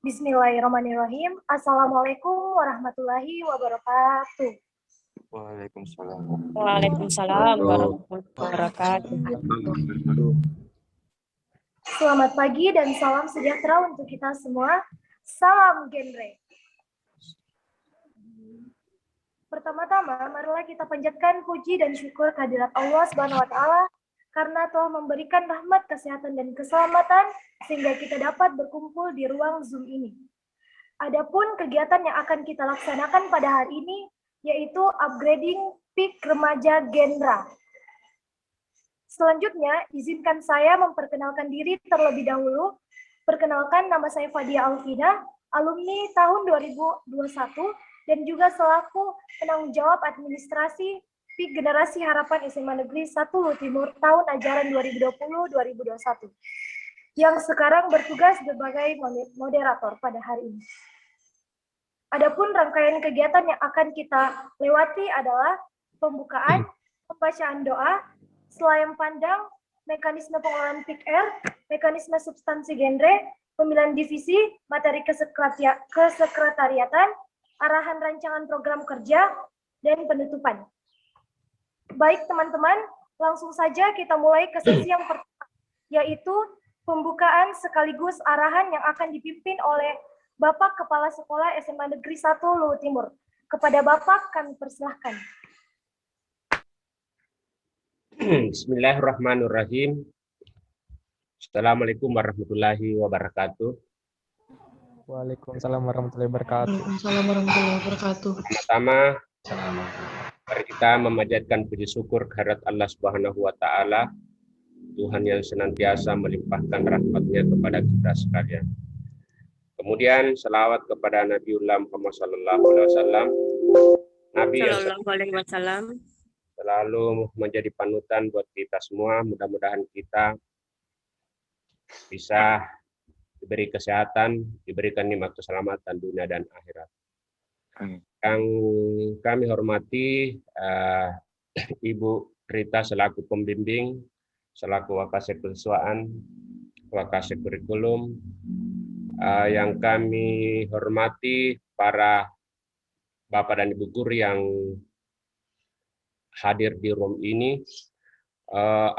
Bismillahirrahmanirrahim. Assalamualaikum warahmatullahi wabarakatuh. Waalaikumsalam. Waalaikumsalam warahmatullahi wabarakatuh. Selamat pagi dan salam sejahtera untuk kita semua. Salam genre. Pertama-tama, marilah kita panjatkan puji dan syukur kehadirat Allah Subhanahu wa taala karena telah memberikan rahmat, kesehatan dan keselamatan sehingga kita dapat berkumpul di ruang Zoom ini. Adapun kegiatan yang akan kita laksanakan pada hari ini yaitu upgrading PIK Remaja Gendra. Selanjutnya, izinkan saya memperkenalkan diri terlebih dahulu. Perkenalkan, nama saya Fadia Alvina, alumni tahun 2021 dan juga selaku penanggung jawab administrasi PIK Generasi Harapan SMA Negeri 1 Lu Timur tahun ajaran 2020-2021 yang sekarang bertugas sebagai moderator pada hari ini. Adapun rangkaian kegiatan yang akan kita lewati adalah pembukaan, pembacaan doa, selayang pandang, mekanisme pengelolaan PIK-R, mekanisme substansi genre, pemilihan divisi, materi kesekretariatan, arahan rancangan program kerja, dan penutupan. Baik teman-teman, langsung saja kita mulai ke sesi yang pertama, yaitu pembukaan sekaligus arahan yang akan dipimpin oleh Bapak Kepala Sekolah SMA Negeri 1 Luhut Timur. Kepada Bapak kami persilahkan. Bismillahirrahmanirrahim. Assalamualaikum warahmatullahi wabarakatuh. Waalaikumsalam warahmatullahi wabarakatuh. Waalaikumsalam warahmatullahi wabarakatuh. Pertama, mari kita memanjatkan puji syukur kehadirat Allah Subhanahu wa taala, Tuhan yang senantiasa melimpahkan rahmat-Nya kepada kita sekalian. Kemudian selawat kepada Nabiullah Muhammad sallallahu alaihi wasallam, Nabi yang selalu menjadi panutan buat kita semua. Mudah-mudahan kita bisa diberi kesehatan, diberikan nikmat keselamatan dunia dan akhirat. Yang kami hormati Ibu Rita selaku pembimbing, selaku wakasek kesiswaan, wakasek kurikulum, yang kami hormati para Bapak dan Ibu guru yang hadir di room ini,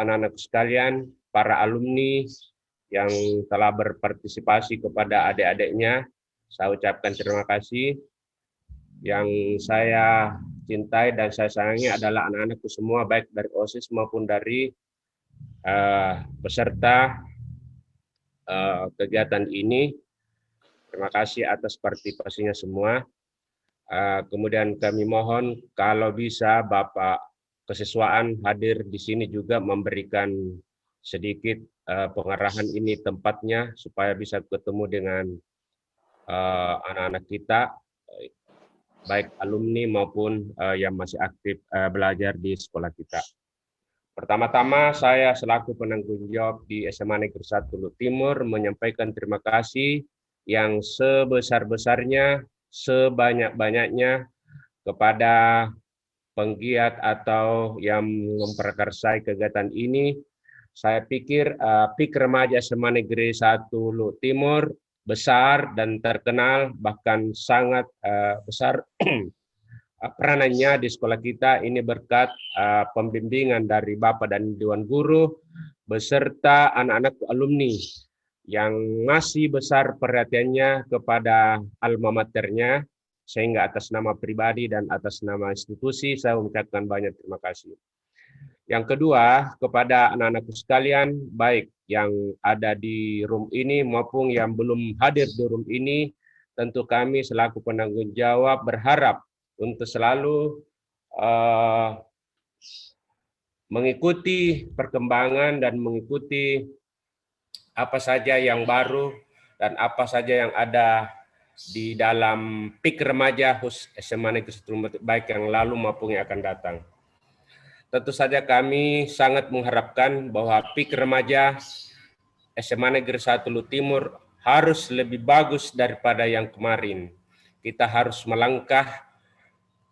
anak-anak sekalian, para alumni yang telah berpartisipasi kepada adik-adiknya, saya ucapkan terima kasih. Yang saya cintai dan saya sayangi adalah anak-anakku semua, baik dari OSIS maupun dari peserta kegiatan ini. Terima kasih atas partisipasinya semua. Kemudian kami mohon kalau bisa Bapak Kesiswaan hadir di sini juga memberikan sedikit pengarahan ini tempatnya supaya bisa ketemu dengan anak-anak kita, baik alumni maupun yang masih aktif belajar di sekolah kita. Pertama-tama saya selaku penanggung jawab di SMA Negeri 1 Luhut Timur menyampaikan terima kasih yang sebesar-besarnya, sebanyak-banyaknya kepada penggiat atau yang memprakarsai kegiatan ini. Saya pikir PIK Remaja SMA Negeri 1 Luhut Timur besar dan terkenal, bahkan sangat besar peranannya di sekolah kita ini berkat pembimbingan dari Bapak dan Dewan Guru beserta anak-anak alumni yang masih besar perhatiannya kepada alma maternya, sehingga atas nama pribadi dan atas nama institusi saya mengucapkan banyak terima kasih. Yang kedua, kepada anak-anakku sekalian, baik yang ada di room ini maupun yang belum hadir di room ini, tentu kami selaku penanggung jawab berharap untuk selalu mengikuti perkembangan dan mengikuti apa saja yang baru dan apa saja yang ada di dalam PIK Remaja khusus SMA Negeri 1 baik yang lalu maupun yang akan datang. Tentu saja kami sangat mengharapkan bahwa PIK Remaja SMA Negeri 1 Luhut Timur harus lebih bagus daripada yang kemarin. Kita harus melangkah,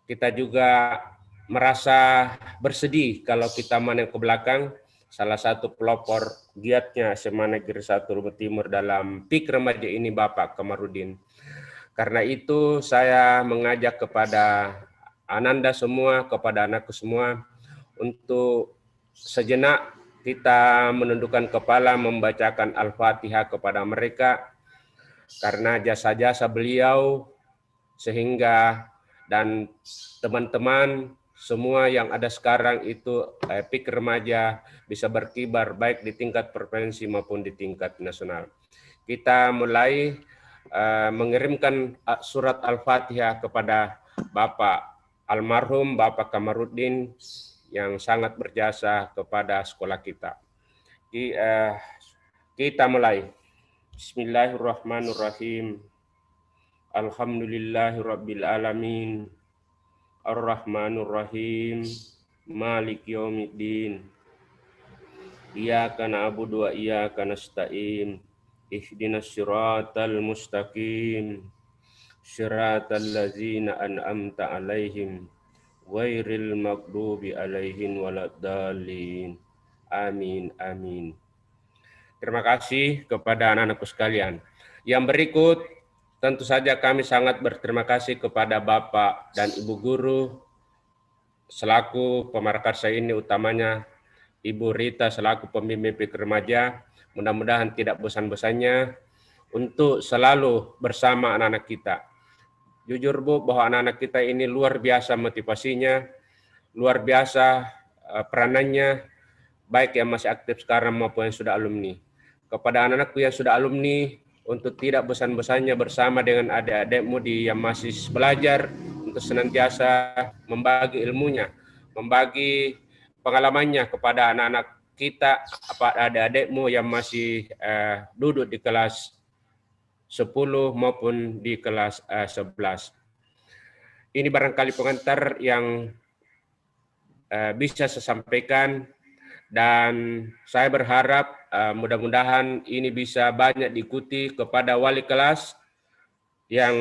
kita juga merasa bersedih kalau kita menengok ke belakang salah satu pelopor giatnya SMA Negeri 1 Lubu Timur dalam PIK remaja ini Bapak Kamarudin. Karena itu saya mengajak kepada Ananda semua, kepada anakku semua, untuk sejenak kita menundukkan kepala membacakan Al-Fatihah kepada mereka, karena jasa-jasa beliau sehingga dan teman-teman semua yang ada sekarang itu PIK remaja bisa berkibar baik di tingkat provinsi maupun di tingkat nasional. Kita mulai mengirimkan surat Al-Fatihah kepada Bapak almarhum Bapak Kamarudin yang sangat berjasa kepada sekolah kita. Kita mulai. Bismillahirrahmanirrahim. Alhamdulillahirabbil alamin. Ar-Rahmanir-Rahim. Maliki yaumiddin. Iyyaka na'budu wa iyyaka nasta'in. Ihdinas siratal mustaqim. Siratal ladzina an'amta 'alaihim ghairil maghdubi 'alaihim waladdallin. Amin amin. Terima kasih kepada anak-anakku sekalian. Yang berikut tentu saja kami sangat berterima kasih kepada Bapak dan Ibu guru selaku pemarkarsa ini, utamanya Ibu Rita selaku pembimbing PIK remaja. Mudah-mudahan tidak bosan-bosannya untuk selalu bersama anak-anak kita. Jujur Bu, bahwa anak-anak kita ini luar biasa motivasinya, luar biasa peranannya, baik yang masih aktif sekarang maupun yang sudah alumni. Kepada anak-anakku yang sudah alumni, untuk tidak bosan-bosannya bersama dengan adik-adikmu yang masih belajar, untuk senantiasa membagi ilmunya, membagi pengalamannya kepada anak-anak kita, adik-adikmu yang masih duduk di kelas 10 maupun di kelas 11. Ini barangkali pengantar yang bisa saya sampaikan, dan saya berharap mudah-mudahan ini bisa banyak diikuti kepada wali kelas yang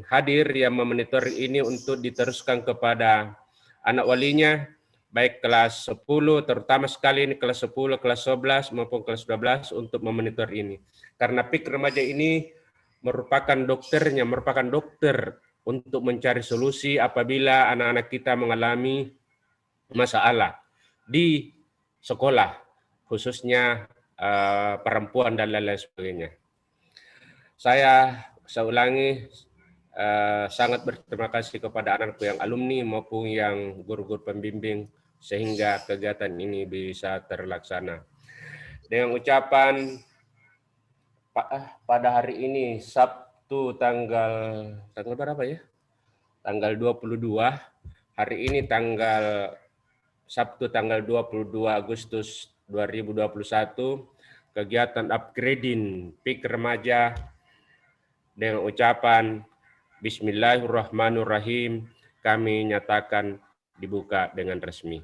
hadir, yang memonitor ini untuk diteruskan kepada anak walinya, baik kelas 10, terutama sekali ini kelas 10, kelas 11 maupun kelas 12 untuk memonitor ini. Karena PIK remaja ini merupakan dokternya, merupakan dokter untuk mencari solusi apabila anak-anak kita mengalami masalah di sekolah, khususnya perempuan dan lain-lain sebagainya. Saya ulangi, sangat berterima kasih kepada anakku yang alumni maupun yang guru-guru pembimbing sehingga kegiatan ini bisa terlaksana. Dengan ucapan pada hari ini Sabtu tanggal berapa ya? Tanggal 22. Hari ini Sabtu tanggal 22 Agustus 2021, kegiatan upgrading PIK remaja dengan ucapan Bismillahirrahmanirrahim kami nyatakan dibuka dengan resmi.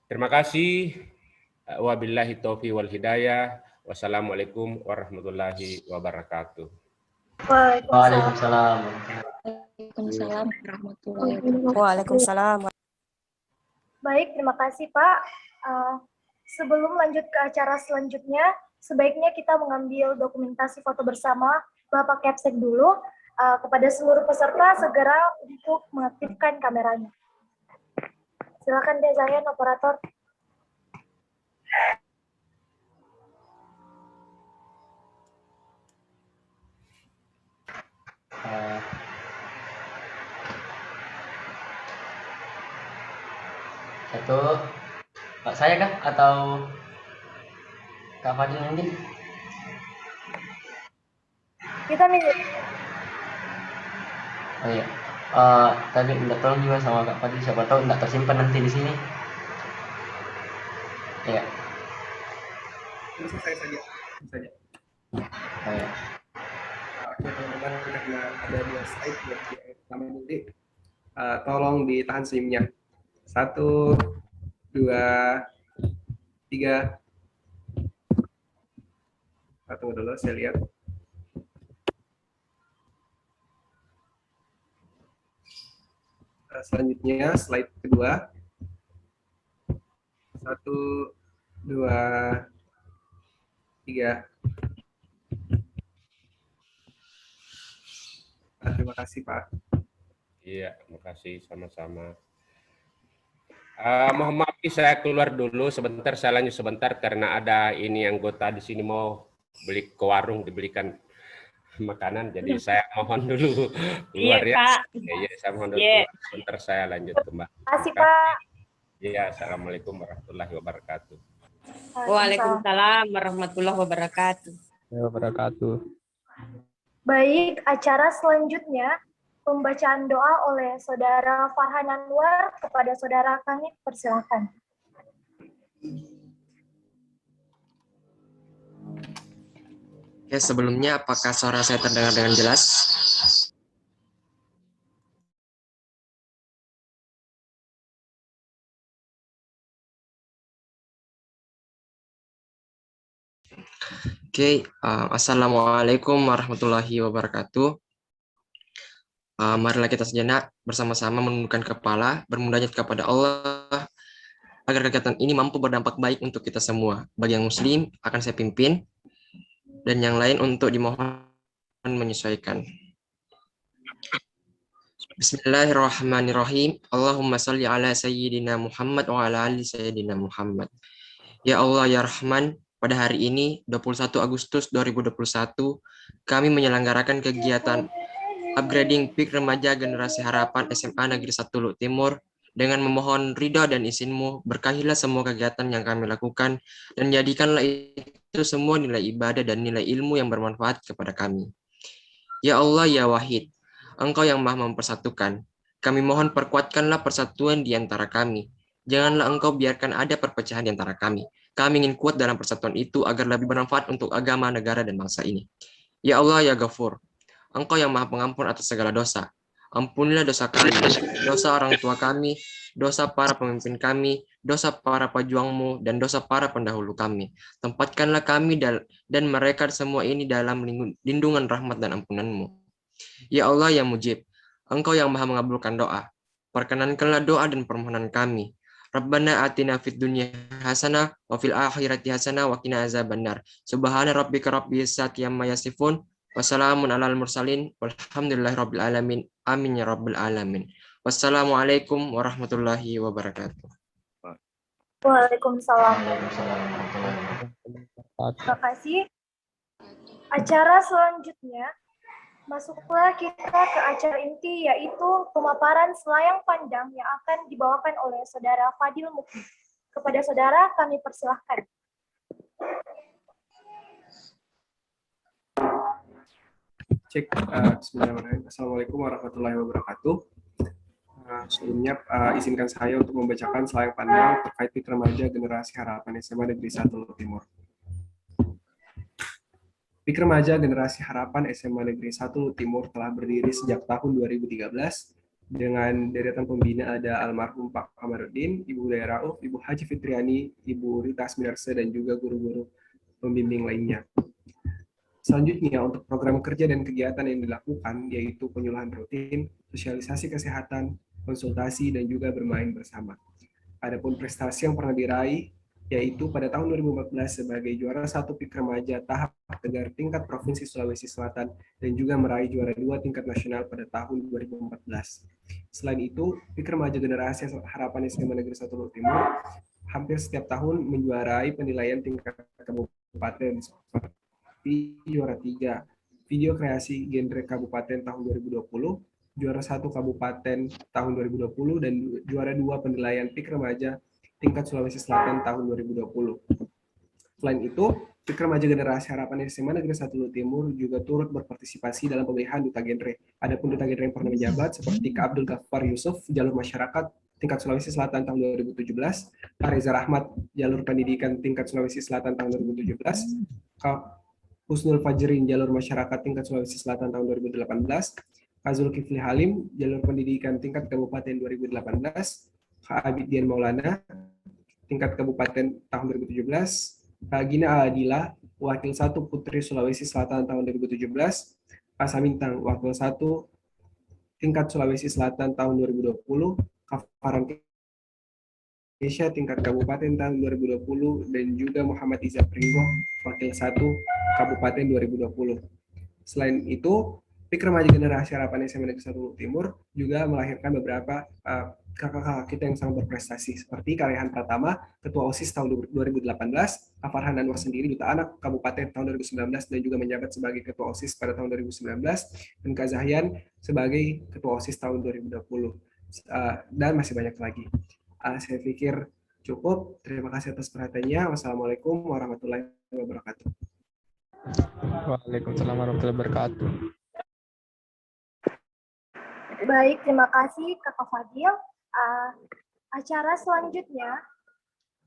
Terima kasih. Wabillahi taufiq wal hidayah. Wassalamualaikum warahmatullahi wabarakatuh. Waalaikumsalam. Waalaikumsalam warahmatullahi wabarakatuh. Waalaikumsalam. Baik, terima kasih Pak. Sebelum lanjut ke acara selanjutnya, sebaiknya kita mengambil dokumentasi foto bersama Bapak Kepsek dulu. Kepada seluruh peserta, segera untuk mengaktifkan kameranya. Silakan deh, Zayan, operator. Satu, Pak saya kah atau Kak Fadil mungkin? Kita nih. Oh iya. Tadi minta tolong juga sama Kak Fadil, siapa tahu nggak tersimpan nanti di sini. Iya. Bisa saya saja. Oh iya. Oke teman-teman, karena ada 2 slide buat di pertama nanti, tolong ditahan senyumnya. 1, 2, 3. Tunggu dulu, saya lihat. Selanjutnya slide kedua. 1, 2, 3. Terima kasih, Pak. Iya, makasih sama-sama. Mohon maaf, saya keluar dulu sebentar, saya lanjut sebentar karena ada ini anggota di sini mau beli ke warung dibelikan makanan, jadi saya mohon dulu keluar Iya, ya. Kak. Ya, saya mohon dulu Iya. keluar sebentar, saya lanjut kembali. Terima kasih, Pak. Iya, assalamualaikum warahmatullahi wabarakatuh. Waalaikumsalam warahmatullahi wabarakatuh. Wabarakatuh. Baik, acara selanjutnya pembacaan doa oleh Saudara Farhan Anwar kepada Saudara kami, persilakan. Oke, sebelumnya apakah suara saya terdengar dengan jelas? Oke, assalamualaikum warahmatullahi wabarakatuh. Marilah kita sejenak bersama-sama menundukkan kepala, bermunajat kepada Allah agar kegiatan ini mampu berdampak baik untuk kita semua. Bagi yang muslim akan saya pimpin, dan yang lain untuk dimohon menyesuaikan. Bismillahirrahmanirrahim. Allahumma salli ala sayyidina Muhammad wa ala ali sayyidina Muhammad. Ya Allah ya Rahman, pada hari ini 21 Agustus 2021 kami menyelenggarakan kegiatan upgrading PIK Remaja Generasi Harapan SMA Negeri 1 Luhut Timur. Dengan memohon ridha dan izin-Mu, berkahilah semua kegiatan yang kami lakukan dan jadikanlah itu semua nilai ibadah dan nilai ilmu yang bermanfaat kepada kami. Ya Allah ya Wahid, Engkau yang Maha mempersatukan. Kami mohon perkuatkanlah persatuan di antara kami. Janganlah Engkau biarkan ada perpecahan di antara kami. Kami ingin kuat dalam persatuan itu agar lebih bermanfaat untuk agama, negara, dan bangsa ini. Ya Allah ya Ghafur, Engkau yang Maha Pengampun atas segala dosa. Ampunilah dosa kami, dosa orang tua kami, dosa para pemimpin kami, dosa para pejuang-Mu, dan dosa para pendahulu kami. Tempatkanlah kami dan mereka semua ini dalam lindungan rahmat dan ampunan-Mu. Ya Allah yang Mujib, Engkau yang Maha mengabulkan doa. Perkenankanlah doa dan permohonan kami. Rabbana atina fid dunya hasanah wa fil akhirati hasanah wa qina azabannar. Subhana rabbika rabbil izzati amma yasifun. Wassalamun alal mursalin walhamdulillahi rabbil alamin. Amin ya rabbal alamin. Wassalamualaikum warahmatullahi wabarakatuh. Waalaikumsalam. Terima kasih. Acara selanjutnya, masuklah kita ke acara inti, yaitu pemaparan selayang pandang yang akan dibawakan oleh Saudara Fadil Mukni. Kepada Saudara, kami persilahkan. Cek. Bismillahirrahmanirrahim. Assalamualaikum warahmatullahi wabarakatuh. Sebelumnya izinkan saya untuk membacakan selayang pandang terkait PIK Remaja Generasi Harapan SMA Negeri 1 Luhut Timur. PIK Remaja Generasi Harapan SMA Negeri 1 Luhut Timur telah berdiri sejak tahun 2013 dengan deretan pembina ada almarhum Pak Kamarudin, Ibu Hudayah Rauf, Ibu Haji Fitriani, Ibu Rita Asmirarse, dan juga guru-guru pembimbing lainnya. Selanjutnya, untuk program kerja dan kegiatan yang dilakukan, yaitu penyuluhan rutin, sosialisasi kesehatan, konsultasi, dan juga bermain bersama. Adapun prestasi yang pernah diraih, yaitu pada tahun 2014 sebagai juara 1 PIK Remaja tahap Tegar tingkat Provinsi Sulawesi Selatan, dan juga meraih juara 2 tingkat nasional pada tahun 2014. Selain itu, PIK Remaja Generasi Harapan SMA Negeri 1 Luhut Timur hampir setiap tahun menjuarai penilaian tingkat kabupaten seperti juara 3 video kreasi genre kabupaten tahun 2020, juara 1 kabupaten tahun 2020, dan juara 2 penilaian PIK Remaja tingkat Sulawesi Selatan tahun 2020. Selain itu, PIK Remaja Generasi Harapan SMA Negeri 1 Luhut Timur juga turut berpartisipasi dalam pemilihan duta genre. Adapun duta genre yang pernah menjabat seperti Kak Abdul Ghaffar Yusuf, jalur masyarakat tingkat Sulawesi Selatan tahun 2017, Kak Reza Rahmat, jalur pendidikan tingkat Sulawesi Selatan tahun 2017, Kak Husnul Fajrin, jalur masyarakat tingkat Sulawesi Selatan tahun 2018, Kak Zulkifli Halim, jalur pendidikan tingkat Kabupaten 2018, Kak Abidin Maulana, tingkat Kabupaten tahun 2017, Kak Gina Adila, Wakil 1 Putri Sulawesi Selatan tahun 2017, Kak Samintang, Wakil 1 tingkat Sulawesi Selatan tahun 2020, Kak Farhan Indonesia tingkat kabupaten tahun 2020 dan juga Muhammad Iza Pringgo Wakil 1 Kabupaten 2020. Selain itu, PIK Remaja Generasi Harapan SMA Negeri 1 Timur juga melahirkan beberapa kakak-kakak kita yang sangat berprestasi seperti Kak Rehan Pratama, Ketua OSIS tahun 2018, Kak Farhan Anwar sendiri Duta Anak Kabupaten tahun 2019 dan juga menjabat sebagai Ketua OSIS pada tahun 2019, dan Kak Zahyan sebagai Ketua OSIS tahun 2020. Dan masih banyak lagi. Saya pikir cukup. Terima kasih atas perhatiannya. Wassalamualaikum warahmatullahi wabarakatuh. Waalaikumsalam warahmatullahi wabarakatuh. Baik, terima kasih Kakak Fadil. Acara selanjutnya,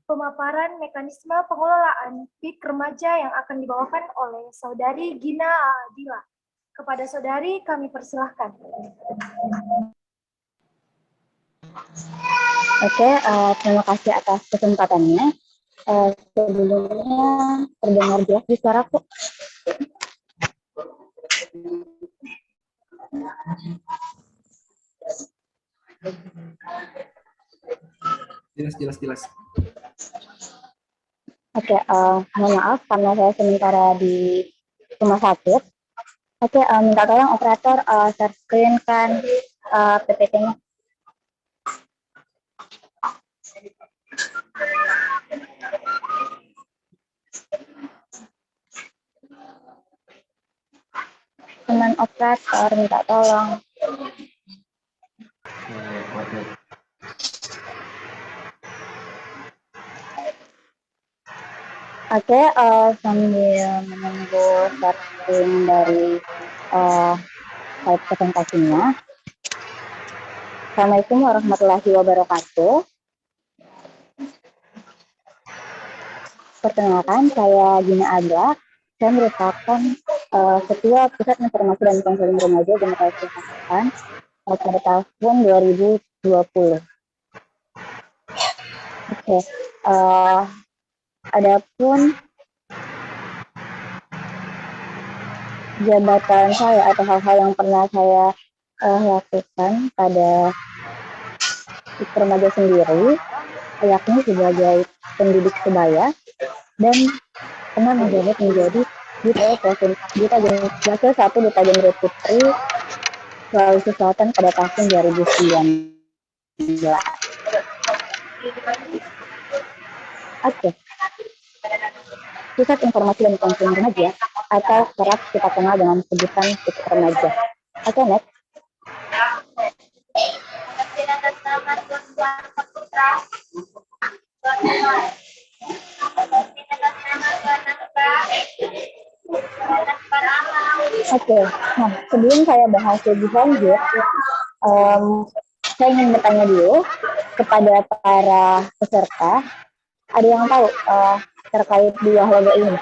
pemaparan mekanisme pengelolaan PIK remaja yang akan dibawakan oleh Saudari Gina Adila. Kepada Saudari, kami persilahkan. Oke, terima kasih atas kesempatannya. Sebelumnya terdengar jelas di suaraku. Jelas. Oke, mohon maaf karena saya sementara di rumah sakit. Oke, minta tolong operator share screen kan PPT-nya. Teman operator minta tolong. Oke, sambil menunggu starting dari slide presentasinya. Assalamualaikum warahmatullahi wabarakatuh. Perkenalkan, saya Gina Adila. Saya merupakan Ketua Pusat Informasi dan Konseling Remaja Generasi Harapan pada tahun 2020. Oke, adapun jabatan saya atau hal-hal yang pernah saya lakukan pada PIK remaja sendiri, yakni sebagai pendidik sebaya dan pernah menjadi Wakil 1 Duta Gender Putri Sulawesi Selatan pada tahun 2019. Oke. Pusat Informasi dan Konseling Remaja atau kerap kita kenal dengan sebutan PIK remaja. Oke, next. Oke, nah sebelum saya bahas lebih lanjut, saya ingin bertanya dulu kepada para peserta, ada yang tahu terkait dua logo ini?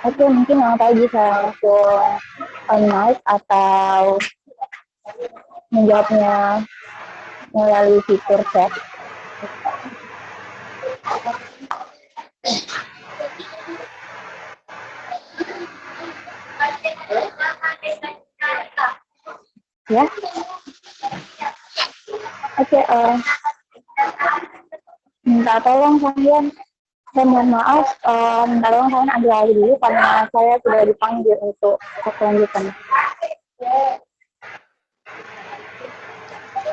Oke, mungkin yang tahu bisa langsung on-mic atau menjawabnya melalui fitur chat. Ya. Oke, minta tolong kalian, saya mohon maaf, minta tolong kalian ambil alih dulu karena saya sudah dipanggil untuk kelanjutan.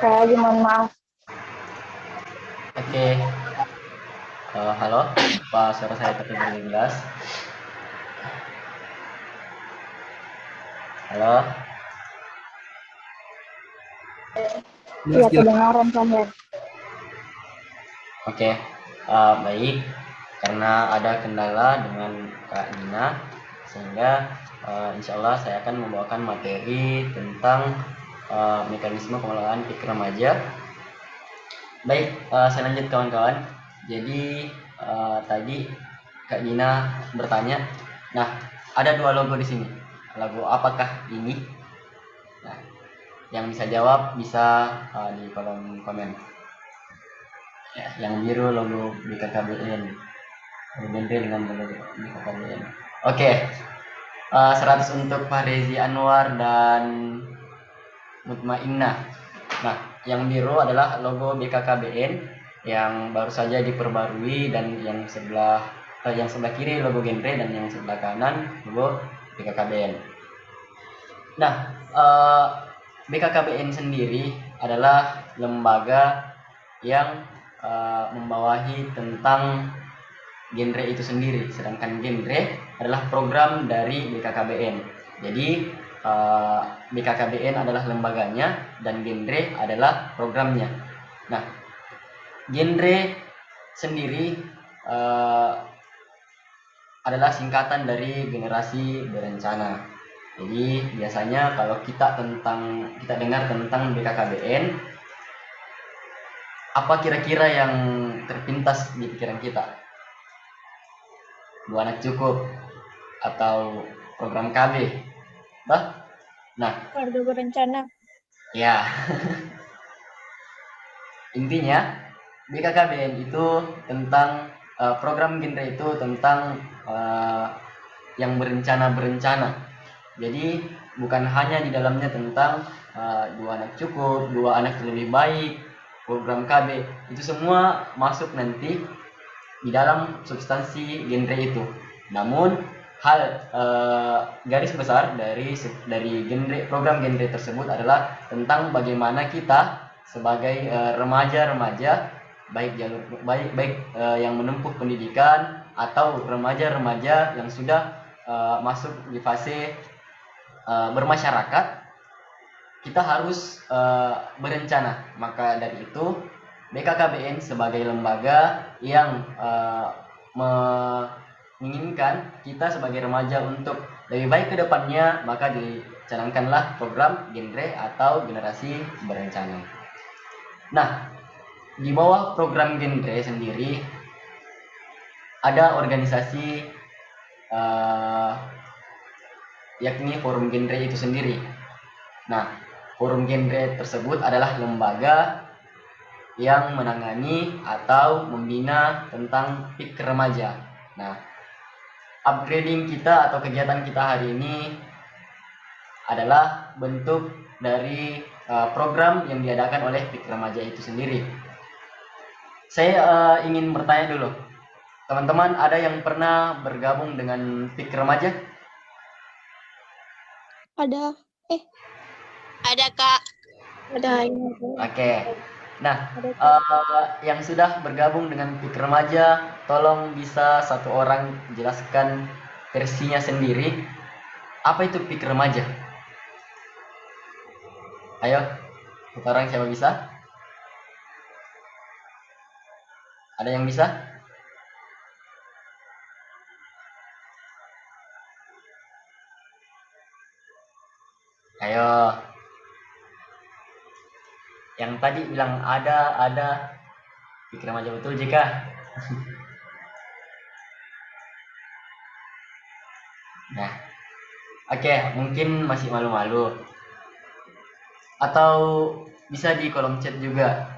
Saya lagi mohon maaf. Oke. Halo, Pak, suara saya terdengar jelas? Halo? Iya, kedengaran kalian. Oke, baik. Karena ada kendala dengan Kak Nina, sehingga insya Allah saya akan membawakan materi tentang mekanisme pengelolaan PIK remaja. Baik, saya lanjut kawan-kawan. Jadi tadi Kak Nina bertanya, nah ada dua logo di sini. Logo apakah ini? Nah, yang bisa jawab bisa di kolom komen. Ya, yang biru logo BKKBN, bendera dengan logo BKKBN. Oke, 100 untuk Pak Rezi Anwar dan Mutmainnah. Nah, yang biru adalah logo BKKBN yang baru saja diperbarui, dan yang sebelah kiri logo genre dan yang sebelah kanan logo BKKBN. Nah, BKKBN sendiri adalah lembaga yang membawahi tentang genre itu sendiri, sedangkan genre adalah program dari BKKBN. Jadi BKKBN adalah lembaganya dan genre adalah programnya. Nah, genre sendiri adalah singkatan dari generasi berencana. Jadi biasanya kalau kita dengar tentang BKKBN, apa kira-kira yang terpintas di pikiran kita? 2 anak cukup atau program KB? Nah, Keluarga berencana. ya. Intinya BKKBN itu tentang program genre itu tentang yang berencana. Jadi bukan hanya di dalamnya tentang 2 anak cukup, 2 anak lebih baik, program KB, itu semua masuk nanti di dalam substansi genre itu. Namun garis besar dari program genre tersebut adalah tentang bagaimana kita sebagai remaja-remaja, baik yang menempuh pendidikan atau remaja-remaja yang sudah masuk di fase bermasyarakat, kita harus berencana. Maka dari itu BKKBN sebagai lembaga yang menginginkan kita sebagai remaja untuk lebih baik ke depannya, maka dicanangkanlah program genre atau generasi berencana. Nah, di bawah program genre sendiri ada organisasi yakni Forum Genre itu sendiri. Nah, Forum Genre tersebut adalah lembaga yang menangani atau membina tentang PIK remaja. Nah, upgrading kita atau kegiatan kita hari ini adalah bentuk dari program yang diadakan oleh PIK remaja itu sendiri. Saya ingin bertanya dulu, teman-teman ada yang pernah bergabung dengan PIK remaja? Ada. Ada, Kak. Ada. Oke. Nah, yang sudah bergabung dengan PIK remaja, tolong bisa satu orang jelaskan versinya sendiri. Apa itu PIK remaja? Ayo, satu orang, siapa bisa? Ada yang bisa? Ayo. Yang tadi bilang ada. PIK remaja betul jika? Nah, oke, mungkin masih malu-malu. Atau bisa di kolom chat juga.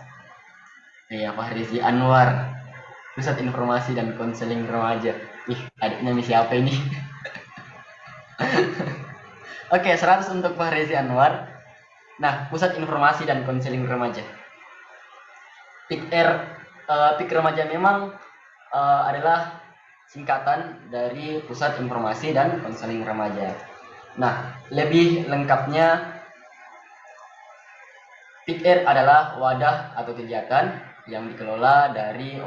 Ya, Fahrizi Anwar, Pusat Informasi dan Konseling Remaja. Ih, adiknya nih siapa ini? Oke, 100 untuk Fahrizi Anwar. Nah, Pusat Informasi dan Konseling Remaja. PIK remaja memang adalah singkatan dari Pusat Informasi dan Konseling Remaja. Nah, lebih lengkapnya, PIK adalah wadah atau kegiatan yang dikelola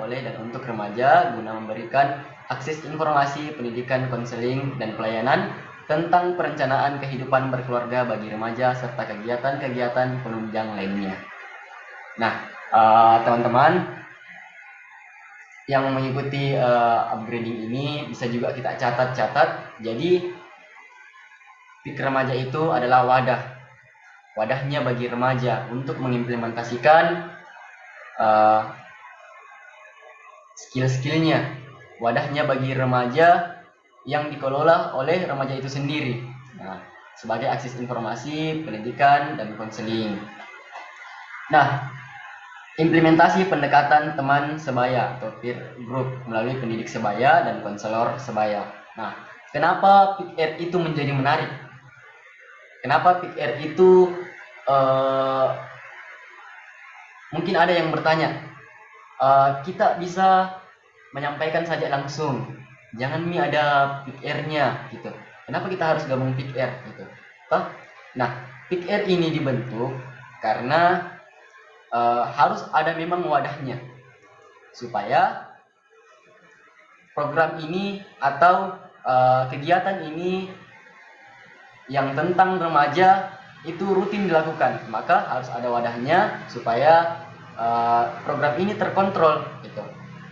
oleh dan untuk remaja guna memberikan akses informasi, pendidikan, konseling, dan pelayanan tentang perencanaan kehidupan berkeluarga bagi remaja serta kegiatan-kegiatan penunjang lainnya. Nah, teman-teman yang mengikuti upgrading ini bisa juga kita catat. Jadi PIK remaja itu adalah wadahnya bagi remaja untuk mengimplementasikan skill-skillnya. Wadahnya bagi remaja yang dikelola oleh remaja itu sendiri. Nah, sebagai akses informasi, pendidikan, dan konseling. Nah, implementasi pendekatan teman sebaya atau peer group melalui pendidik sebaya dan konselor sebaya. Nah, kenapa PIK itu menjadi menarik? Kenapa PIK itu mungkin ada yang bertanya, kita bisa menyampaikan saja langsung, jangan ada PR-nya gitu. Kenapa kita harus gabung PR gitu? Nah, PR ini dibentuk karena harus ada memang wadahnya supaya program ini atau kegiatan ini yang tentang remaja itu rutin dilakukan, maka harus ada wadahnya supaya program ini terkontrol gitu.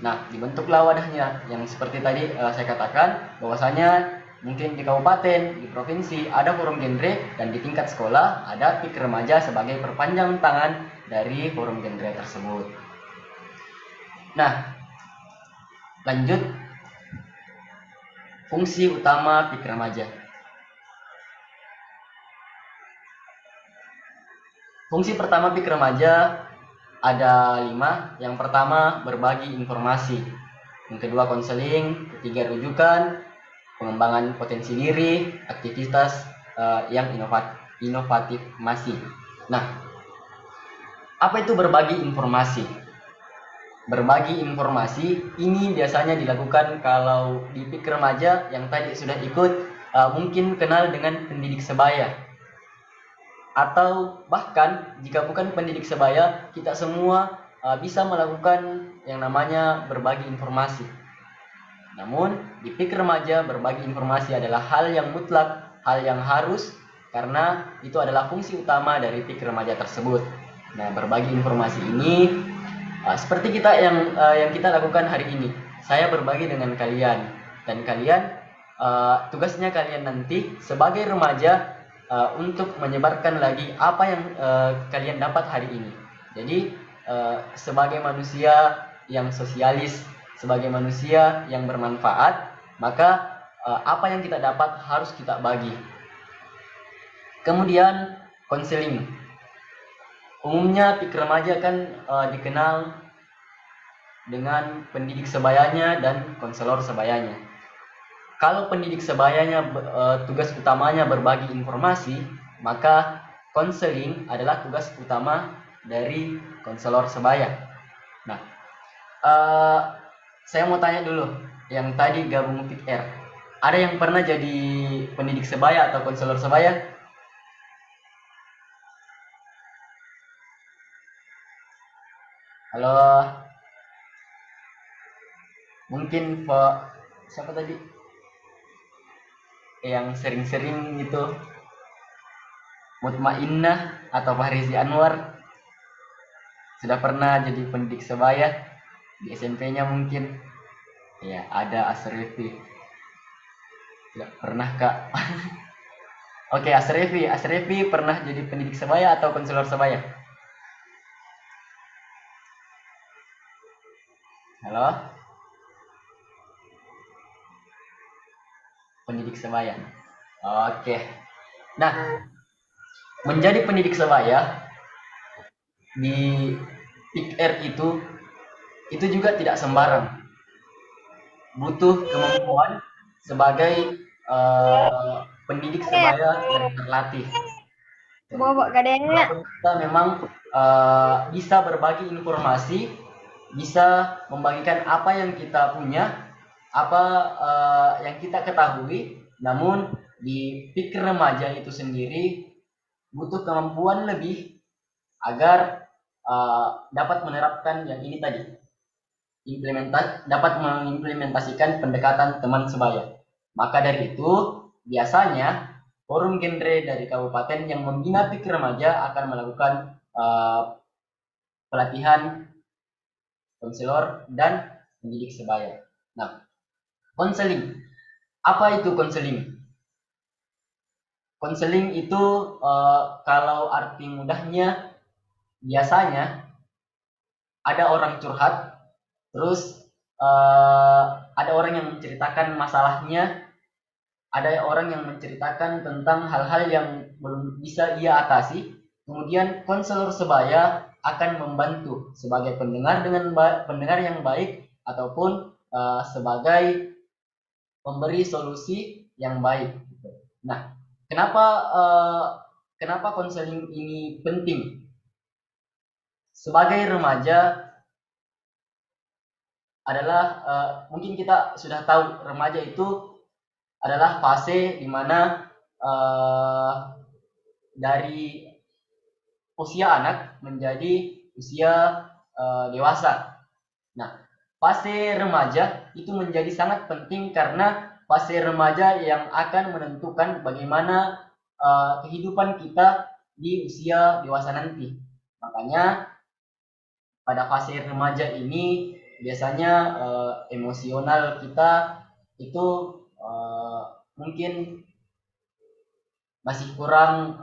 Nah, dibentuklah wadahnya yang seperti tadi saya katakan bahwasanya mungkin di kabupaten, di provinsi ada forum genre dan di tingkat sekolah ada PIK remaja sebagai perpanjang tangan dari forum genre tersebut. Nah, lanjut fungsi utama PIK remaja. Fungsi pertama PIK remaja ada 5. Yang pertama, berbagi informasi. Yang kedua, konseling. Ketiga, rujukan. Pengembangan potensi diri. Aktivitas yang inovatif masih. Nah, apa itu berbagi informasi? Berbagi informasi ini biasanya dilakukan kalau di PIK remaja yang tadi sudah ikut mungkin kenal dengan pendidik sebaya. Atau bahkan jika bukan pendidik sebaya, kita semua bisa melakukan yang namanya berbagi informasi. Namun di PIK remaja berbagi informasi adalah hal yang mutlak, hal yang harus, karena itu adalah fungsi utama dari PIK remaja tersebut. Nah, berbagi informasi ini seperti kita yang kita lakukan hari ini. Saya berbagi dengan kalian dan kalian tugasnya kalian nanti sebagai remaja untuk menyebarkan lagi apa yang kalian dapat hari ini. Jadi sebagai manusia yang sosialis, sebagai manusia yang bermanfaat, maka apa yang kita dapat harus kita bagi. Kemudian konseling. Umumnya PIK remaja kan dikenal dengan pendidik sebayanya dan konselor sebayanya. Kalau pendidik sebayanya tugas utamanya berbagi informasi, maka konseling adalah tugas utama dari konselor sebaya. Nah, saya mau tanya dulu, yang tadi gabung PIKR, ada yang pernah jadi pendidik sebaya atau konselor sebaya? Halo, mungkin siapa tadi? Yang sering-sering gitu, Mutmainnah atau Fahrizi Anwar sudah pernah jadi pendidik sebaya di SMP-nya mungkin. Ya, ada Asrefi. Tidak pernah, Kak. Oke, Asrefi pernah jadi pendidik sebaya atau konselor sebaya? Halo? Pendidik sebaya. Oke. Nah, menjadi pendidik sebaya di PIKR itu juga tidak sembarang. Butuh kemampuan sebagai pendidik sebaya yang terlatih. Kita memang bisa berbagi informasi, bisa membagikan apa yang kita punya, apa yang kita ketahui, namun di PIK remaja itu sendiri butuh kemampuan lebih agar dapat menerapkan yang ini tadi, dapat mengimplementasikan pendekatan teman sebaya. Maka dari itu biasanya forum genre dari kabupaten yang membina PIK remaja akan melakukan pelatihan konselor dan pendidik sebaya. Nah, konseling. Apa itu konseling? Konseling itu kalau arti mudahnya biasanya ada orang curhat, terus ada orang yang menceritakan masalahnya, ada orang yang menceritakan tentang hal-hal yang belum bisa ia atasi, kemudian konselor sebaya akan membantu sebagai pendengar pendengar yang baik ataupun sebagai memberi solusi yang baik. Nah, kenapa konseling ini penting? sebagai remaja adalah mungkin kita sudah tahu remaja itu adalah fase di mana dari usia anak menjadi usia dewasa. Nah, fase remaja itu menjadi sangat penting karena fase remaja yang akan menentukan bagaimana kehidupan kita di usia dewasa nanti. Makanya pada fase remaja ini biasanya emosional kita itu mungkin masih kurang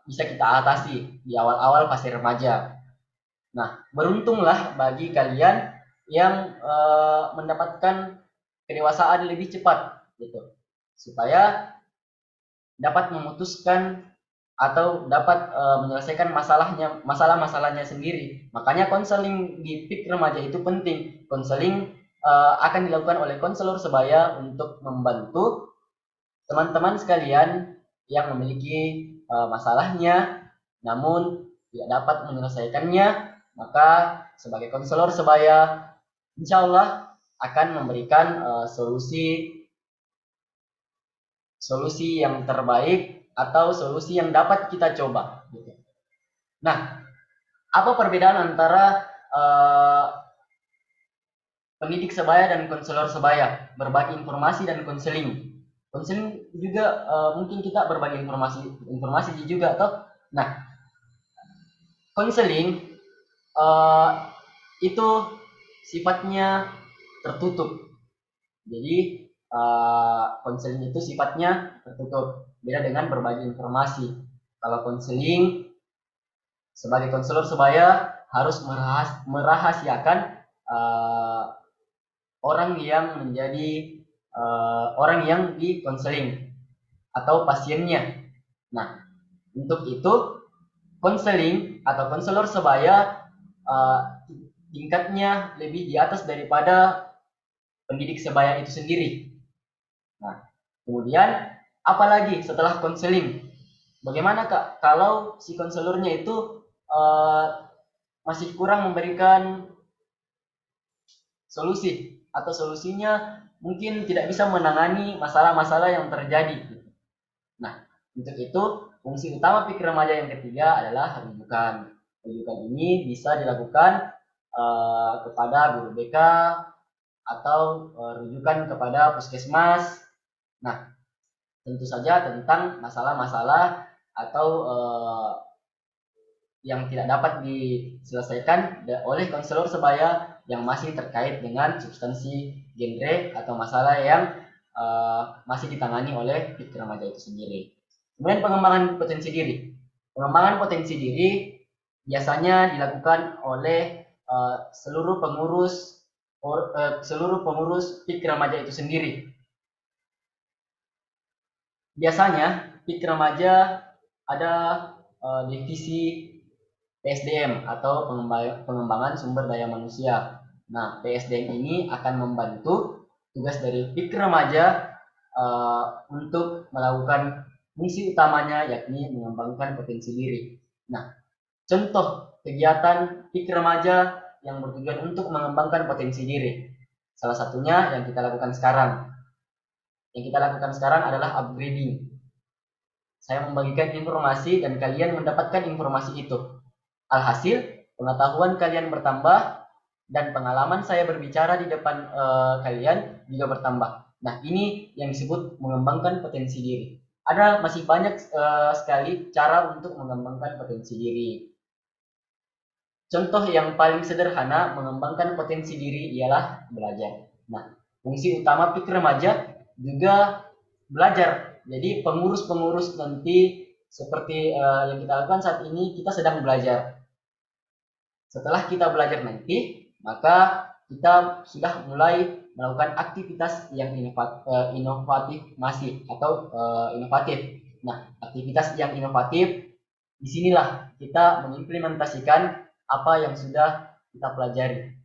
bisa kita atasi di awal-awal fase remaja. Nah, beruntunglah bagi kalian yang mendapatkan kedewasaan lebih cepat, gitu, supaya dapat memutuskan atau dapat menyelesaikan masalah-masalahnya sendiri. Makanya konseling di PIK remaja itu penting. Konseling akan dilakukan oleh konselor sebaya untuk membantu teman-teman sekalian yang memiliki masalahnya namun tidak dapat menyelesaikannya. Maka sebagai konselor sebaya insya Allah akan memberikan solusi yang terbaik atau solusi yang dapat kita coba. Nah, apa perbedaan antara pendidik sebaya dan konselor sebaya? Berbagi informasi dan konseling. Konseling juga mungkin kita berbagi informasi juga toh. Nah, konseling itu sifatnya tertutup. Jadi konseling itu sifatnya tertutup, beda dengan berbagi informasi. Kalau konseling sebagai konselor sebaya harus merahasiakan orang yang menjadi orang yang dikonseling atau pasiennya. Nah, untuk itu konseling atau konselor sebaya tingkatnya lebih di atas daripada pendidik sebaya itu sendiri. Nah, kemudian apalagi setelah konseling, bagaimana Kak kalau si konselornya itu masih kurang memberikan solusi atau solusinya mungkin tidak bisa menangani masalah-masalah yang terjadi. Nah, untuk itu fungsi utama PIK remaja yang ketiga adalah rujukan. Rujukan ini bisa dilakukan kepada guru BK atau rujukan kepada puskesmas. Nah, tentu saja tentang masalah-masalah atau yang tidak dapat diselesaikan oleh konselor sebaya yang masih terkait dengan substansi genre atau masalah yang masih ditangani oleh PIK remaja itu sendiri. Kemudian pengembangan potensi diri. Pengembangan potensi diri biasanya dilakukan oleh seluruh pengurus PIK remaja itu sendiri. Biasanya PIK remaja ada divisi PSDM atau pengembangan sumber daya manusia. Nah, PSDM ini akan membantu tugas dari PIK remaja untuk melakukan fungsi utamanya yakni mengembangkan potensi diri. Nah, contoh kegiatan PIK remaja yang bertujuan untuk mengembangkan potensi diri. Salah satunya yang kita lakukan sekarang. Yang kita lakukan sekarang adalah upgrading. Saya membagikan informasi dan kalian mendapatkan informasi itu. Alhasil, pengetahuan kalian bertambah dan pengalaman saya berbicara di depan kalian juga bertambah. Nah, ini yang disebut mengembangkan potensi diri. Ada masih banyak sekali cara untuk mengembangkan potensi diri. Contoh yang paling sederhana mengembangkan potensi diri ialah belajar. Nah, fungsi utama PIK remaja juga belajar. Jadi pengurus-pengurus nanti seperti yang kita lakukan saat ini, kita sedang belajar. Setelah kita belajar nanti, maka kita sudah mulai melakukan aktivitas yang inovatif masih atau inovatif. Nah, aktivitas yang inovatif disinilah kita mengimplementasikan apa yang sudah kita pelajari.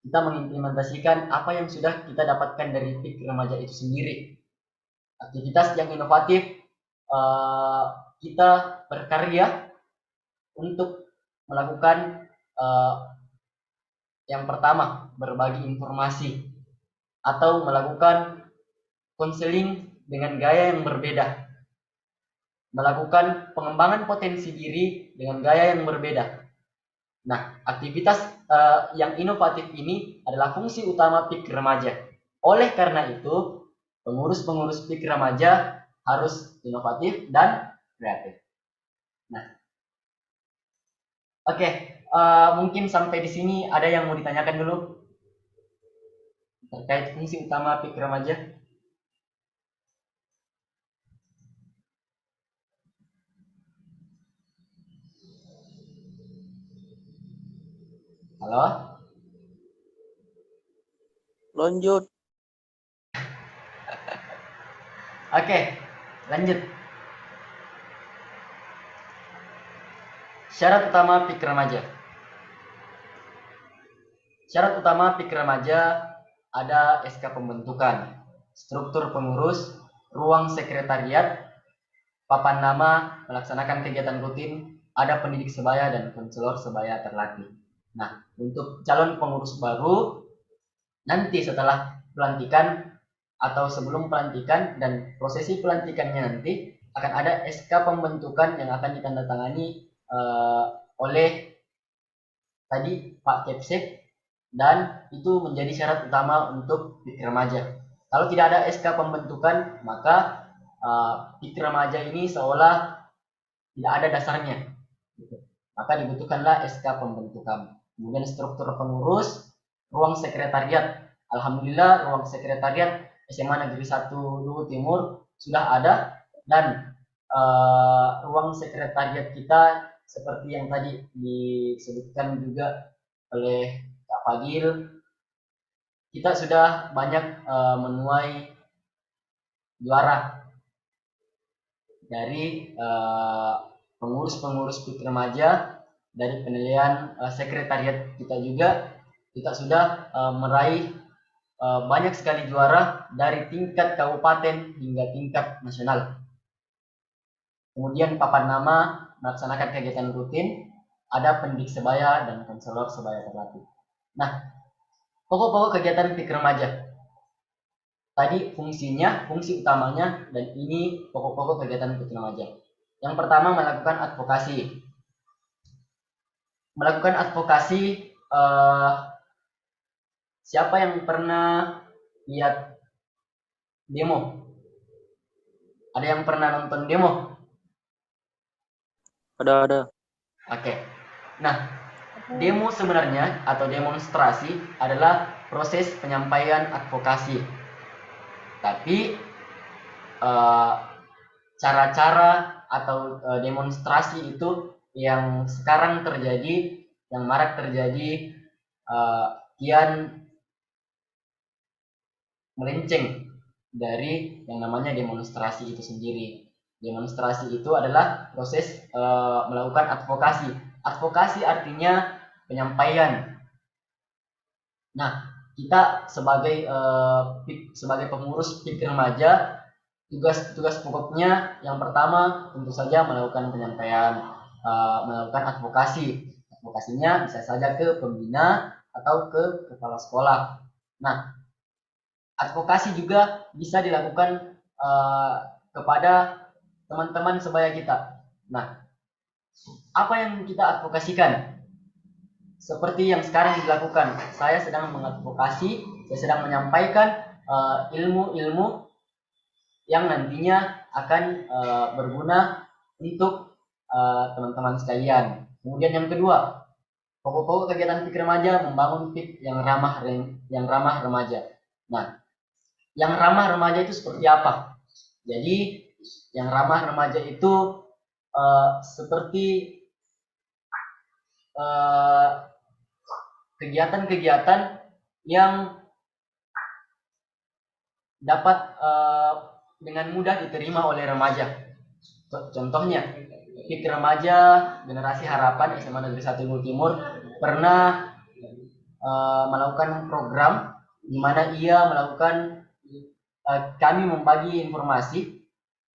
Kita mengimplementasikan apa yang sudah kita dapatkan dari PIK remaja itu sendiri. Aktivitas yang inovatif, kita berkarya untuk melakukan eh, yang pertama, berbagi informasi atau melakukan konseling dengan gaya yang berbeda, melakukan pengembangan potensi diri dengan gaya yang berbeda. Nah, aktivitas yang inovatif ini adalah fungsi utama PIK remaja. Oleh karena itu, pengurus-pengurus PIK remaja harus inovatif dan kreatif. Nah, oke, mungkin sampai di sini ada yang mau ditanyakan dulu terkait fungsi utama PIK remaja. Halo? Lanjut. Oke, lanjut. Syarat utama PIK remaja. Syarat utama PIK remaja ada SK pembentukan, struktur pengurus, ruang sekretariat, papan nama, melaksanakan kegiatan rutin, ada pendidik sebaya dan konselor sebaya terlatih. Nah, untuk calon pengurus baru, nanti setelah pelantikan atau sebelum pelantikan dan prosesi pelantikannya nanti akan ada SK pembentukan yang akan ditandatangani oleh tadi Pak Kepsek, dan itu menjadi syarat utama untuk PIK remaja. Kalau tidak ada SK pembentukan, maka PIK remaja ini seolah tidak ada dasarnya. Maka dibutuhkanlah SK pembentukan. Kemudian struktur pengurus, ruang sekretariat. Alhamdulillah ruang sekretariat SMA Negeri 1 Luwu Timur sudah ada, dan ruang sekretariat kita seperti yang tadi disebutkan juga oleh Kak Fadil, kita sudah banyak menuai juara dari pengurus-pengurus PIK remaja. Dari penilaian sekretariat kita juga, kita sudah meraih banyak sekali juara dari tingkat kabupaten hingga tingkat nasional. Kemudian papan nama, melaksanakan kegiatan rutin, ada pendidik sebaya dan konselor sebaya terlatih. Nah, pokok-pokok kegiatan PIK remaja. Tadi fungsinya, fungsi utamanya, dan ini pokok-pokok kegiatan PIK remaja. Yang pertama, melakukan advokasi. Melakukan advokasi, siapa yang pernah lihat demo? Ada yang pernah nonton demo? Ada. Oke. Nah, demo sebenarnya atau demonstrasi adalah proses penyampaian advokasi. Tapi cara-cara atau demonstrasi itu yang sekarang terjadi, yang marak terjadi, kian melenceng dari yang namanya demonstrasi itu sendiri. Demonstrasi itu adalah proses melakukan advokasi. Advokasi artinya penyampaian. Nah, kita sebagai pengurus PIK remaja, tugas pokoknya yang pertama tentu saja melakukan penyampaian, melakukan advokasi. Advokasinya bisa saja ke pembina atau ke kepala sekolah. Nah, advokasi juga bisa dilakukan kepada teman-teman sebaya kita. Nah, apa yang kita advokasikan? Seperti yang sekarang dilakukan, saya sedang mengadvokasi, saya sedang menyampaikan ilmu-ilmu yang nantinya akan berguna untuk teman-teman sekalian. Kemudian yang kedua, pokok-pokok kegiatan PIK remaja, membangun PIK yang ramah remaja. Nah, yang ramah remaja itu seperti apa? Jadi yang ramah remaja itu seperti kegiatan-kegiatan yang dapat dengan mudah diterima oleh remaja. Contohnya, PIK remaja Generasi Harapan SMA Negeri 1 Luwu Timur pernah melakukan program di mana ia melakukan kami membagi informasi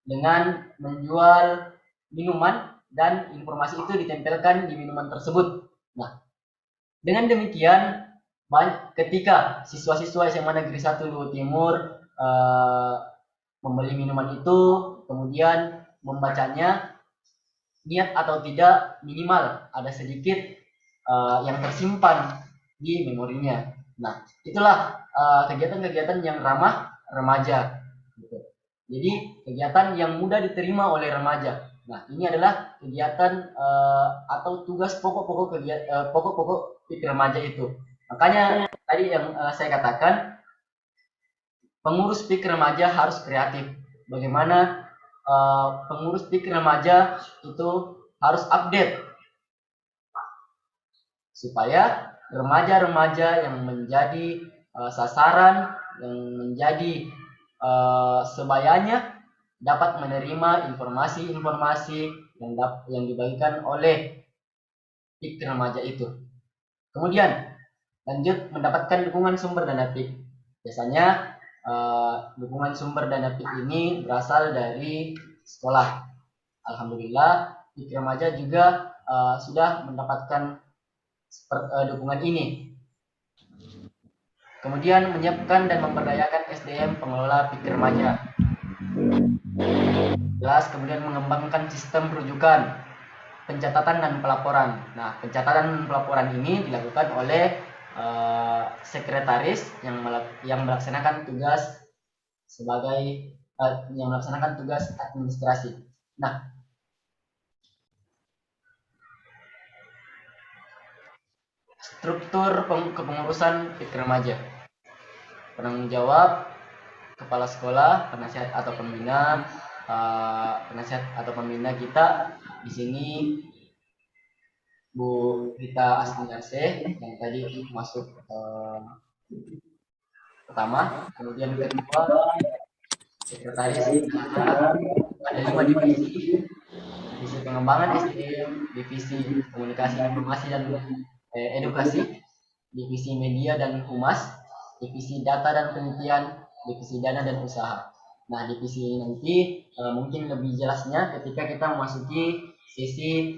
dengan menjual minuman, dan informasi itu ditempelkan di minuman tersebut. Nah, Dengan demikian, ketika siswa-siswa SMA Negeri 1 Luwu Timur membeli minuman itu, kemudian membacanya, niat atau tidak minimal ada sedikit yang tersimpan di memorinya. Nah, itulah kegiatan-kegiatan yang ramah remaja. Gitu. Jadi kegiatan yang mudah diterima oleh remaja. Nah, ini adalah kegiatan atau tugas pokok-pokok pokok-pokok pikir remaja itu. Makanya tadi yang saya katakan, pengurus pikir remaja harus kreatif. Bagaimana pengurus pikir remaja itu harus update supaya remaja-remaja yang menjadi sasaran, yang menjadi sebayanya dapat menerima informasi-informasi yang dibagikan oleh PIK remaja itu. Kemudian lanjut mendapatkan dukungan sumber dana PIK. Biasanya dukungan sumber dana PIK ini berasal dari sekolah. Alhamdulillah PIK remaja juga sudah mendapatkan dukungan ini. Kemudian menyiapkan dan memberdayakan SDM pengelola PIK remaja. Jelas, kemudian mengembangkan sistem rujukan, pencatatan dan pelaporan. Nah, pencatatan dan pelaporan ini dilakukan oleh sekretaris yang melaksanakan tugas sebagai yang melaksanakan tugas administrasi. Nah, struktur kepengurusan PIK remaja. Penanggung jawab kepala sekolah, penasihat atau pembina, penasihat atau pembina kita di sini Bu Rita Asmiarsih yang tadi masuk pertama, kemudian kedua sekretaris ada 5 divisi pengembangan SDM, divisi komunikasi informasi dan edukasi, divisi media dan humas, divisi data dan penelitian, divisi dana dan usaha. Nah, divisi ini nanti mungkin lebih jelasnya ketika kita memasuki sisi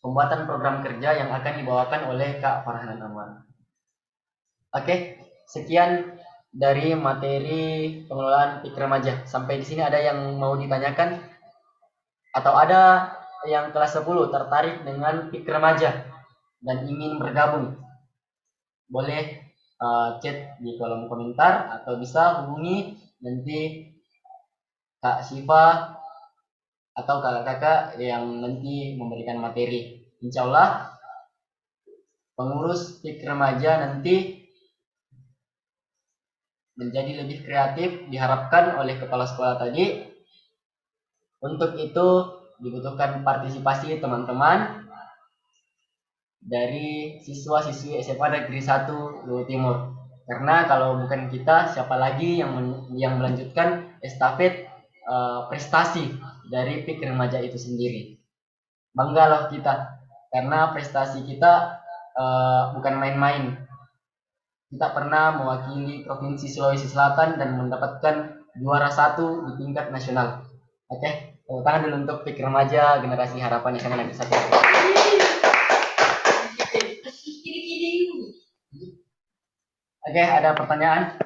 pembuatan program kerja yang akan dibawakan oleh Kak Farhanan Aman. Oke, sekian dari materi pengelolaan PIK remaja. Sampai di sini ada yang mau ditanyakan? Atau ada yang kelas 10 tertarik dengan PIK remaja dan ingin bergabung? Boleh chat di kolom komentar atau bisa hubungi nanti Kak Siva atau kakak-kakak yang nanti memberikan materi. Insya Allah pengurus PIK remaja nanti menjadi lebih kreatif diharapkan oleh kepala sekolah tadi. Untuk itu dibutuhkan partisipasi teman-teman dari siswa-siswi SMA Negeri 1 Luwu Timur. Karena kalau bukan kita, siapa lagi yang melanjutkan estafet prestasi dari PIK remaja itu sendiri. Banggalah kita karena prestasi kita bukan main-main. Kita pernah mewakili Provinsi Sulawesi Selatan dan mendapatkan juara 1 di tingkat nasional. Oke, tepuk tangan dulu untuk PIK remaja generasi harapan SMA Negeri 1. Oke, ada pertanyaan?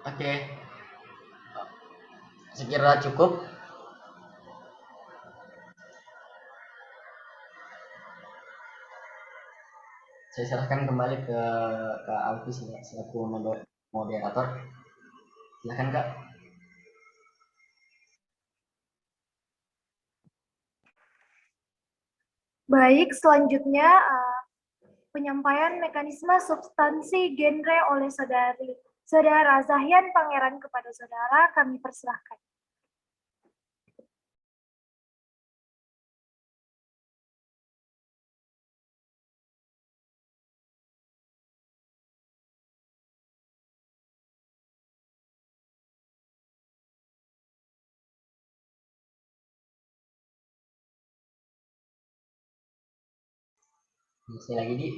Oke, sekira cukup. Saya serahkan kembali ke Kak Alfi selaku moderator. Silakan Kak. Baik, selanjutnya penyampaian mekanisme substansi genre oleh Saudara Zahyan Pangeran kepada saudara, kami persilahkan. Saya lagi di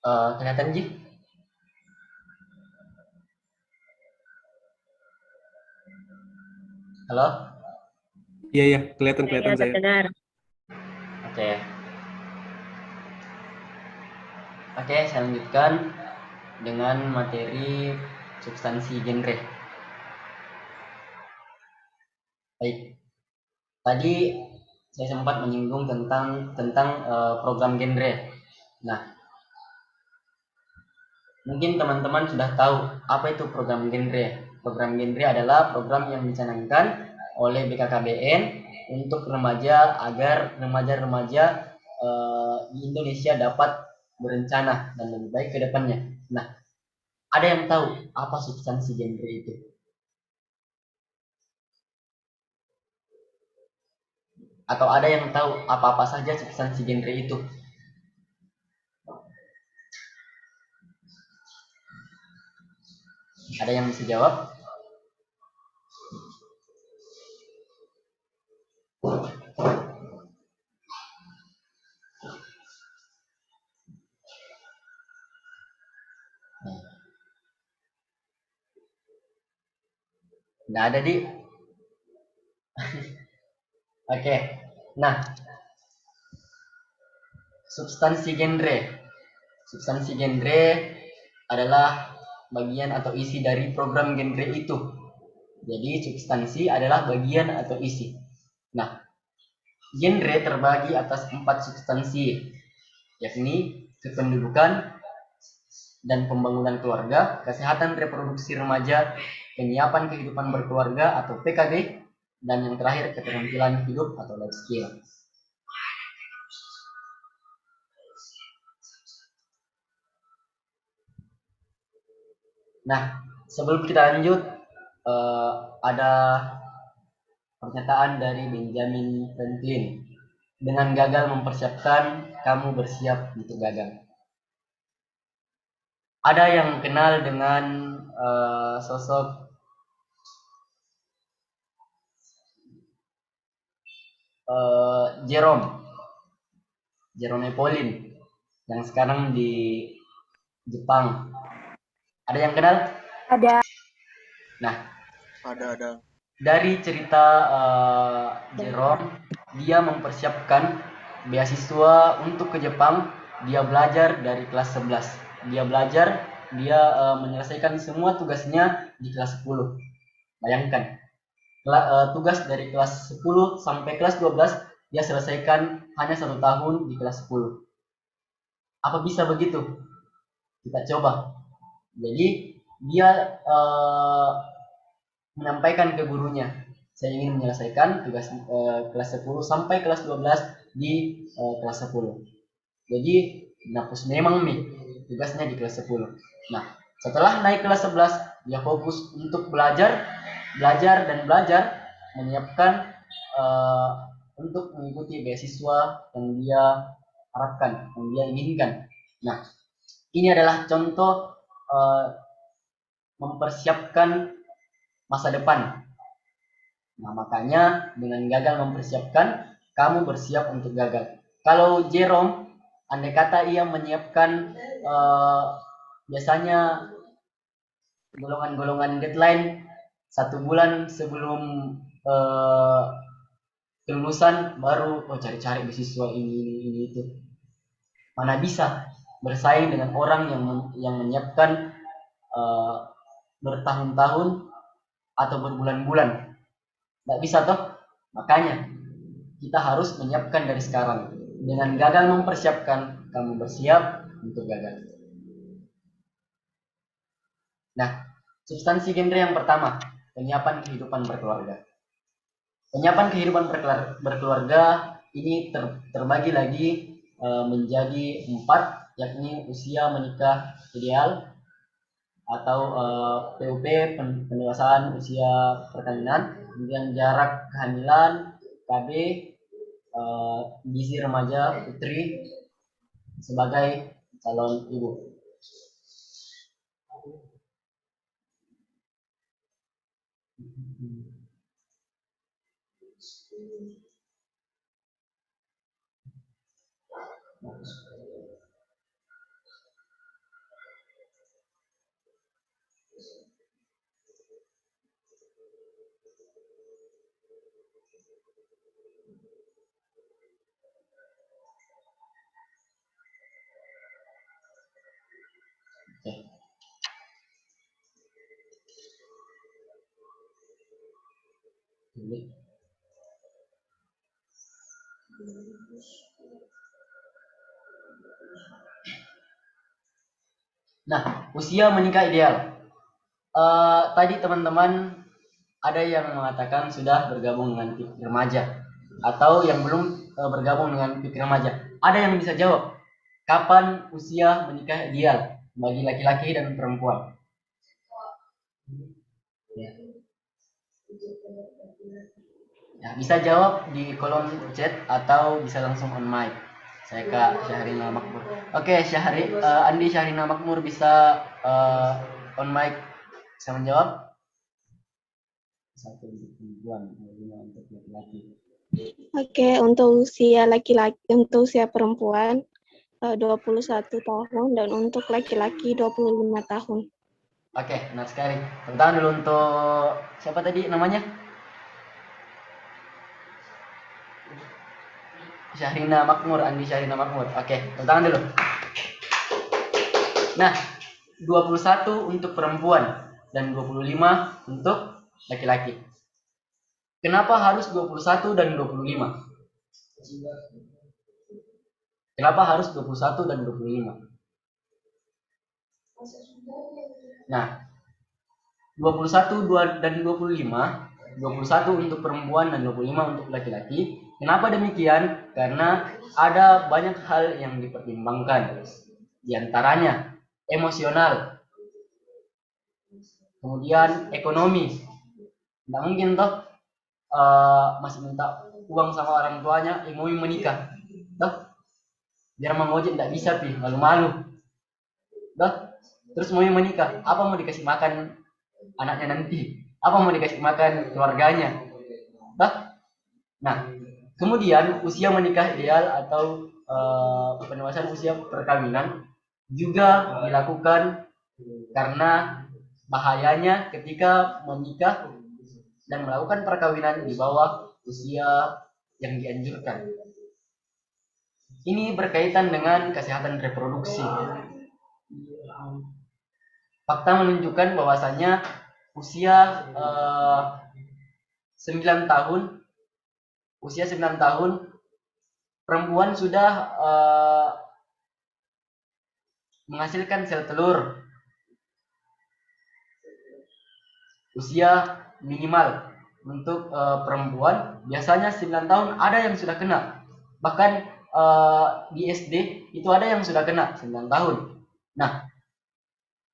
kelihatan Ji? Halo? Iya, iya, kelihatan saya. Oke. Oke, saya lanjutkan dengan materi substansi genre. Baik. Tadi saya sempat menyinggung tentang program genre. Nah, mungkin teman-teman sudah tahu apa itu program genre. Program genre adalah program yang dicanangkan oleh BKKBN untuk remaja agar remaja-remaja di Indonesia dapat berencana dan lebih baik ke depannya. Nah, ada yang tahu apa substansi genre itu? Atau ada yang tahu apa-apa saja substansi genre itu? Ada yang bisa jawab? Nggak ada, Di. Oke. Nah, substansi genre. Substansi genre adalah bagian atau isi dari program genre itu. Jadi substansi adalah bagian atau isi. Nah, genre terbagi atas 4 substansi, yakni kependudukan dan pembangunan keluarga, kesehatan reproduksi remaja, penyiapan kehidupan berkeluarga atau PKB, dan yang terakhir keterampilan hidup atau life skill. Nah, sebelum kita lanjut, ada pernyataan dari Benjamin Franklin. Dengan gagal mempersiapkan, kamu bersiap untuk gagal. Ada yang kenal dengan sosok Jerome Pauline yang sekarang di Jepang. Ada yang kenal? Ada. Nah, Ada. dari cerita Jerome, dia mempersiapkan beasiswa untuk ke Jepang. Dia belajar dari kelas 11. Dia menyelesaikan semua tugasnya di kelas 10. Bayangkan, tugas dari kelas 10 sampai kelas 12 dia selesaikan hanya 1 tahun di kelas 10. Apa bisa begitu? Kita coba. Jadi dia menyampaikan ke gurunya, saya ingin menyelesaikan tugas kelas 10 sampai kelas 12 di kelas 10. Jadi Napus memang nih tugasnya di kelas 10. Nah, setelah naik kelas 11, dia fokus untuk belajar menyiapkan untuk mengikuti beasiswa yang dia harapkan, yang dia inginkan. Nah, ini adalah contoh mempersiapkan masa depan. Nah, makanya dengan gagal mempersiapkan, kamu bersiap untuk gagal. Kalau Jerome, andai kata ia menyiapkan biasanya golongan-golongan deadline 1 bulan sebelum kelulusan, baru cari-cari beasiswa ini itu. Mana bisa bersaing dengan orang yang menyiapkan bertahun-tahun atau berbulan-bulan. Nggak bisa toh. Makanya kita harus menyiapkan dari sekarang. Dengan gagal mempersiapkan, kamu bersiap untuk gagal. Nah, substansi genre yang pertama, penyiapan kehidupan berkeluarga. Penyiapan kehidupan berkeluarga ini terbagi lagi menjadi 4, yakni usia menikah ideal atau PUP, pendewasaan usia perkawinan, kemudian jarak kehamilan, KB, gizi remaja putri sebagai calon ibu. Nah, usia menikah ideal. Tadi teman-teman ada yang mengatakan sudah bergabung dengan PIK remaja atau yang belum bergabung dengan PIK remaja. Ada yang bisa jawab kapan usia menikah ideal bagi laki-laki dan perempuan? Ya, bisa jawab di kolom chat atau bisa langsung on mic. Saya Kak Syahrina Makmur. Oke, Andi Syahrina Makmur bisa on mic, bisa menjawab? Satu untuk perempuan, untuk laki-laki. Oke, untuk usia laki-laki, untuk usia perempuan 21 tahun dan untuk laki-laki 25 tahun. Oke, benar sekali. Tepuk tangan dulu untuk siapa tadi namanya? Syahrina Makmur, Andi Syahrina Makmur. Oke, tepuk tangan dulu. Nah, 21 untuk perempuan dan 25 untuk laki-laki. Kenapa harus 21 dan 25? Kenapa harus 21 dan 25? Nah, 21 dan 25, 21 untuk perempuan dan 25 untuk laki-laki. Kenapa demikian? Karena ada banyak hal yang dipertimbangkan. Di antaranya emosional, kemudian ekonomi. Tidak mungkin toh masih minta uang sama orang tuanya, mau menikah. Toh, biar mengojek tidak bisa, malu-malu. Toh, terus mau menikah, apa mau dikasih makan anaknya nanti? Apa mau dikasih makan keluarganya? Toh? Nah, kemudian usia menikah ideal atau penewasaan usia perkawinan juga dilakukan karena bahayanya ketika menikah dan melakukan perkawinan di bawah usia yang dianjurkan. Ini berkaitan dengan kesehatan reproduksi. Fakta menunjukkan bahwasanya usia 9 tahun perempuan sudah menghasilkan sel telur. Usia minimal untuk perempuan biasanya 9 tahun, ada yang sudah kena. Bahkan di SD itu ada yang sudah kena 9 tahun. Nah,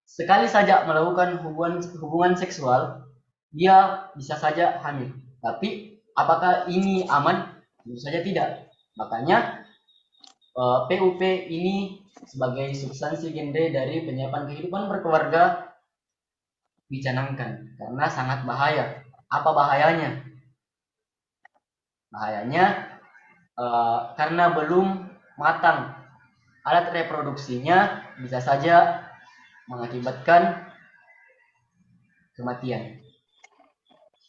sekali saja melakukan hubungan seksual, dia bisa saja hamil. Tapi apakah ini aman? Tentu saja tidak. Makanya PUP ini sebagai substansi genre dari penyiapan kehidupan berkeluarga dicanangkan karena sangat bahaya. Apa bahayanya? Bahayanya karena belum matang alat reproduksinya bisa saja mengakibatkan kematian.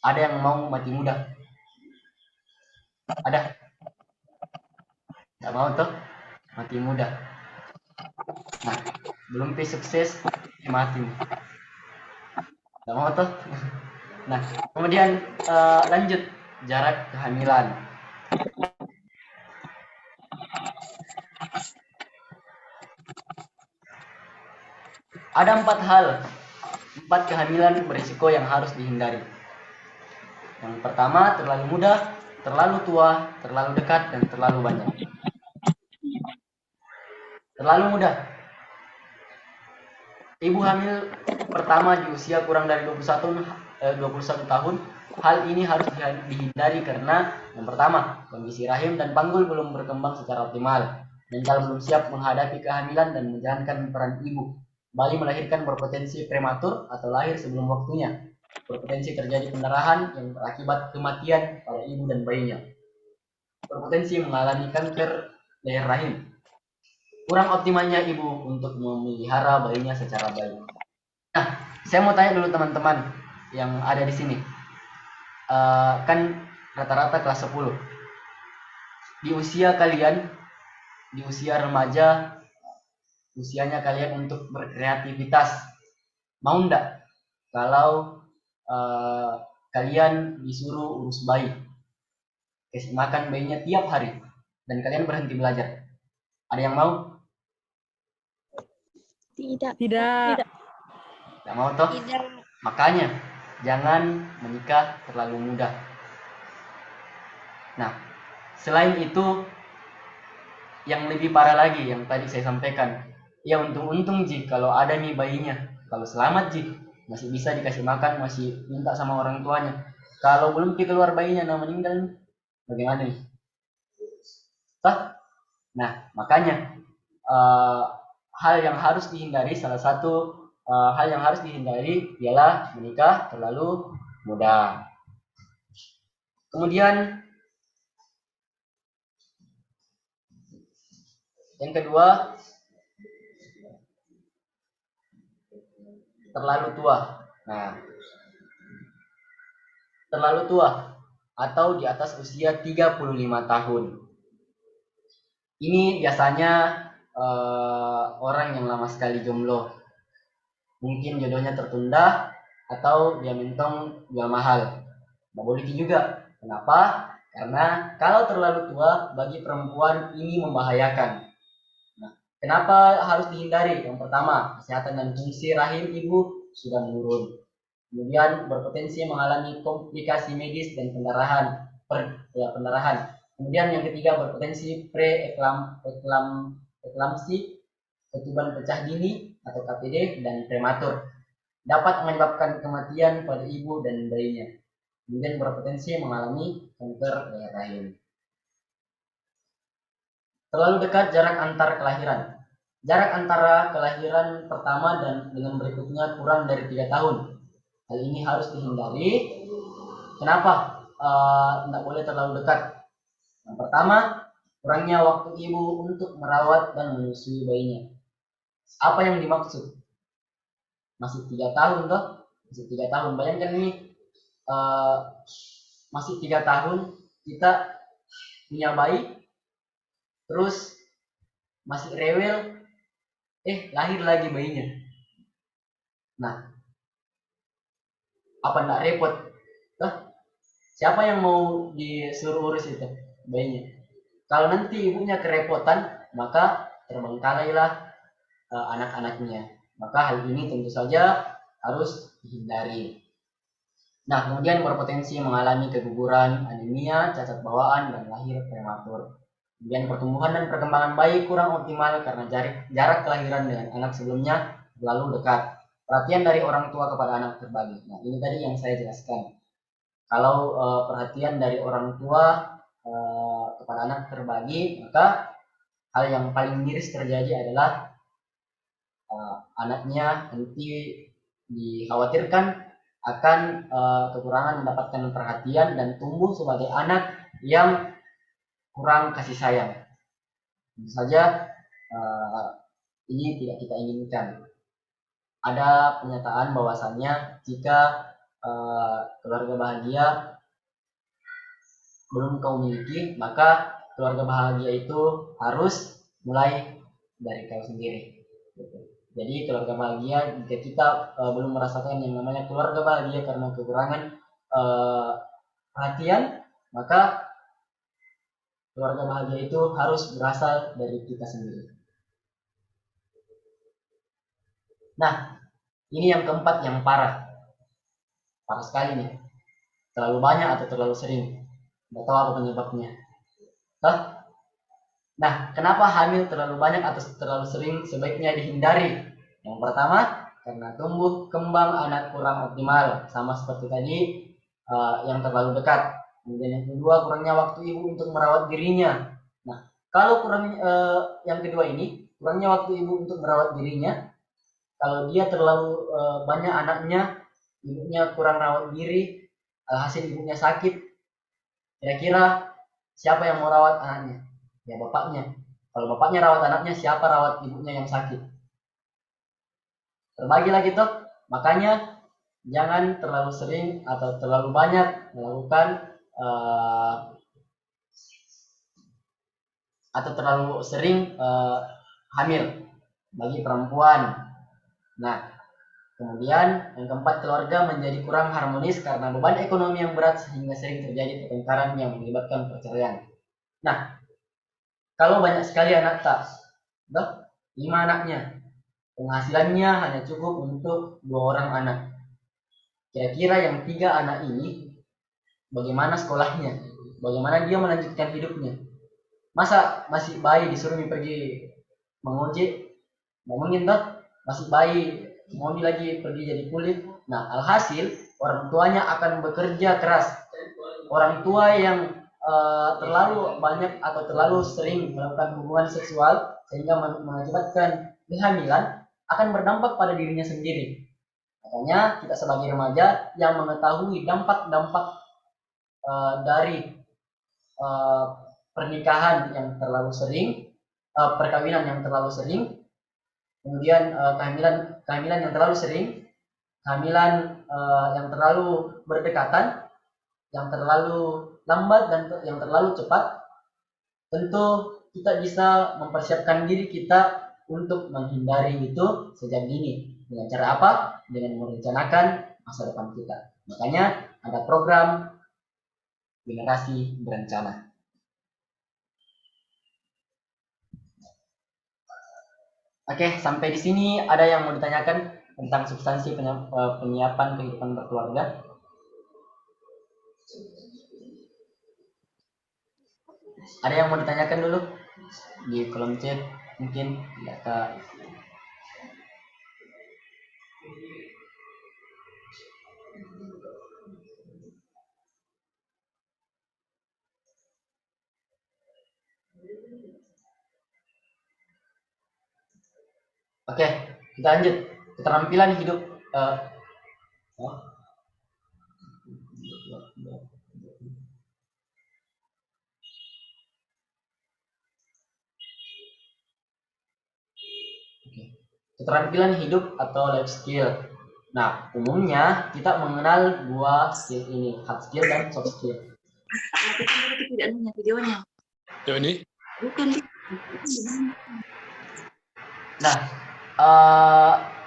Ada yang mau mati muda? Ada? Tidak mau tuh mati muda. Nah, belum sukses mati. Tidak mau tuh. Nah, kemudian lanjut jarak kehamilan. Ada 4 kehamilan berisiko yang harus dihindari. Yang pertama, terlalu muda, terlalu tua, terlalu dekat, dan terlalu banyak. Terlalu muda. Ibu hamil pertama di usia kurang dari 21 tahun hal ini harus dihindari karena yang pertama, kondisi rahim dan panggul belum berkembang secara optimal. Mental belum siap menghadapi kehamilan dan menjalankan peran ibu. Bayi melahirkan berpotensi prematur atau lahir sebelum waktunya. Berpotensi terjadi pendarahan yang berakibat kematian pada ibu dan bayinya. Berpotensi mengalami kanker leher rahim. Kurang optimalnya ibu untuk memelihara bayinya secara baik. Nah, saya mau tanya dulu teman-teman yang ada di sini. Kan rata-rata kelas 10. Di usia kalian, di usia remaja, usianya kalian untuk berkreativitas, mau enggak kalau kalian disuruh urus bayi, kasih makan bayinya tiap hari, dan kalian berhenti belajar? Ada yang mau? Tidak. Tidak. Tidak mau toh? Tidak. Makanya jangan menikah terlalu muda. Nah, selain itu yang lebih parah lagi yang tadi saya sampaikan, ya untung Ji kalau ada nih bayinya, kalau selamat Ji masih bisa dikasih makan, masih minta sama orang tuanya. Kalau belum keluar bayinya, nah meninggal, bagaimana nih? Nah, makanya hal yang harus dihindari, salah satu hal yang harus dihindari ialah menikah terlalu muda. Kemudian yang kedua, terlalu tua. Nah, terlalu tua atau di atas usia 35 tahun. Ini biasanya orang yang lama sekali jomblo. Mungkin jodohnya tertunda atau dia mentong jual mahal. Boleh juga. Kenapa? Karena kalau terlalu tua bagi perempuan ini membahayakan. Nah, kenapa harus dihindari? Yang pertama, kesehatan dan fungsi rahim ibu sudah menurun. Kemudian berpotensi mengalami komplikasi medis dan pendarahan. Kemudian yang ketiga, berpotensi preeklamsi, ketuban pecah dini atau KPD, dan prematur. Dapat menyebabkan kematian pada ibu dan bayinya. Kemudian berpotensi mengalami kanker leher rahim. Terlalu dekat jarak antar kelahiran. Jarak antara kelahiran pertama dan dengan berikutnya kurang dari 3 tahun. Hal ini harus dihindari. Kenapa? Tidak boleh terlalu dekat. Yang pertama, kurangnya waktu ibu untuk merawat dan menyusui bayinya. Apa yang dimaksud? Masih 3 tahun toh? Masih 3 tahun. Bayangkan ini masih 3 tahun kita punya bayi, terus masih rewel, lahir lagi bayinya. Nah, apa enggak repot? Siapa yang mau disuruh urus itu bayinya? Kalau nanti ibunya kerepotan, maka terbengkalailah anak-anaknya. Maka hal ini tentu saja harus dihindari. Nah, kemudian berpotensi mengalami keguguran, anemia, cacat bawaan, dan lahir prematur. Kemudian pertumbuhan dan perkembangan bayi kurang optimal karena jarak kelahiran dengan anak sebelumnya terlalu dekat. Perhatian dari orang tua kepada anak terbagi. Nah, ini tadi yang saya jelaskan. Kalau perhatian dari orang tua kepada anak terbagi, maka hal yang paling miris terjadi adalah anaknya nanti dikhawatirkan akan kekurangan mendapatkan perhatian dan tumbuh sebagai anak yang kurang kasih sayang. Tentu saja ini tidak kita inginkan. Ada pernyataan bahwasannya jika keluarga bahagia belum kau miliki, maka keluarga bahagia itu harus mulai dari kau sendiri. Jadi keluarga bahagia, jika kita belum merasakan yang namanya keluarga bahagia karena kekurangan perhatian, maka keluarga bahagia itu harus berasal dari kita sendiri. Nah, ini yang keempat yang parah. Parah sekali nih. Terlalu banyak atau terlalu sering. Nggak tahu apa penyebabnya. Nah, kenapa hamil terlalu banyak atau terlalu sering sebaiknya dihindari? Yang pertama, karena tumbuh kembang anak kurang optimal. Sama seperti tadi, yang terlalu dekat. Kemudian yang kedua, kurangnya waktu ibu untuk merawat dirinya. Nah, kalau yang kedua ini, kurangnya waktu ibu untuk merawat dirinya, kalau dia terlalu banyak anaknya, ibunya kurang rawat diri, hasil ibunya sakit, kira-kira siapa yang mau rawat anaknya? Ya bapaknya. Kalau bapaknya rawat anaknya, siapa rawat ibunya yang sakit? Terbagi lagi toh. Makanya jangan terlalu sering atau terlalu banyak melakukan atau terlalu sering hamil bagi perempuan. Nah, kemudian yang keempat, keluarga menjadi kurang harmonis karena beban ekonomi yang berat sehingga sering terjadi pertengkaran yang menyebabkan perceraian. Nah, kalau banyak sekali anak tak, 5 anaknya, penghasilannya hanya cukup untuk 2 orang anak. Kira-kira yang 3 anak ini bagaimana sekolahnya? Bagaimana dia melanjutkan hidupnya? Masa masih bayi disuruh pergi mengojek? Mau mungkin toh? Masih bayi mau lagi pergi jadi kulit. Nah, alhasil orang tuanya akan bekerja keras. Orang tua yang terlalu banyak atau terlalu sering melakukan hubungan seksual sehingga mengakibatkan kehamilan akan berdampak pada dirinya sendiri. Makanya kita sebagai remaja yang mengetahui dampak-dampak dari pernikahan yang terlalu sering, perkawinan yang terlalu sering, kemudian kehamilan yang terlalu sering, kehamilan yang terlalu berdekatan, yang terlalu lambat dan yang terlalu cepat, tentu kita bisa mempersiapkan diri kita untuk menghindari itu sejak dini. Dengan cara apa? Dengan merencanakan masa depan kita. Makanya ada program generasi berencana. Oke, sampai di sini ada yang mau ditanyakan tentang substansi penyiapan kehidupan berkeluarga? Ada yang mau ditanyakan dulu di kolom chat mungkin? Ya, Kak. Oke, kita lanjut. Keterampilan hidup. Keterampilan hidup atau life skill. Nah, umumnya kita mengenal 2 skill ini, hard skill dan soft skill. Tidak nanya videonya. Ini? Bukan. Nah,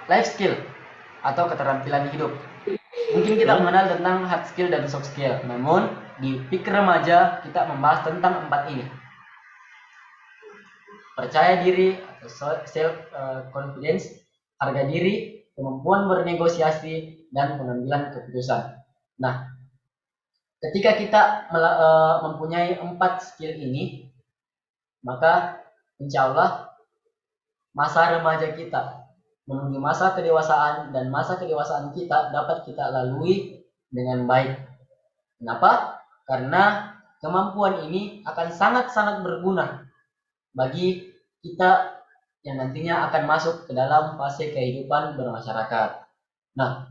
life skill atau keterampilan hidup. Mungkin kita mengenal tentang hard skill dan soft skill. Namun di Pikir Remaja kita membahas tentang 4 ini. Percaya diri atau self confidence, harga diri, kemampuan bernegosiasi, dan pengambilan keputusan. Nah, ketika kita mempunyai 4 skill ini, maka insya Allah masa remaja kita menuju masa kedewasaan dan masa kedewasaan kita dapat kita lalui dengan baik. Kenapa? Karena kemampuan ini akan sangat-sangat berguna bagi kita yang nantinya akan masuk ke dalam fase kehidupan bermasyarakat. Nah,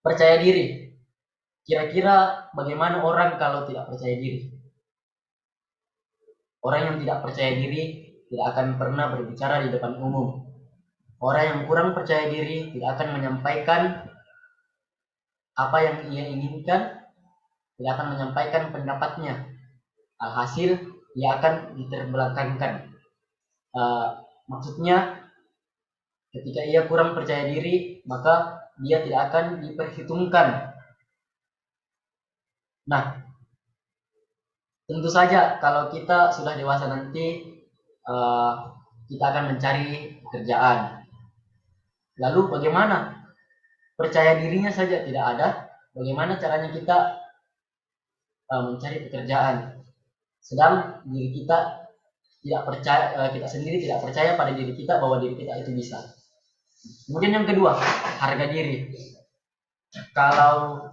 percaya diri. Kira-kira bagaimana orang kalau tidak percaya diri? Orang yang tidak percaya diri tidak akan pernah berbicara di depan umum. Orang yang kurang percaya diri tidak akan menyampaikan apa yang ia inginkan, tidak akan menyampaikan pendapatnya. Alhasil, ia akan diterbelakangkan. Maksudnya, ketika ia kurang percaya diri, maka dia tidak akan diperhitungkan. Nah, tentu saja kalau kita sudah dewasa nanti, kita akan mencari pekerjaan. Lalu bagaimana? Percaya dirinya saja tidak ada, bagaimana caranya kita mencari pekerjaan? Sedang diri kita tidak percaya, kita sendiri tidak percaya pada diri kita bahwa diri kita itu bisa. Kemudian yang kedua, harga diri. kalau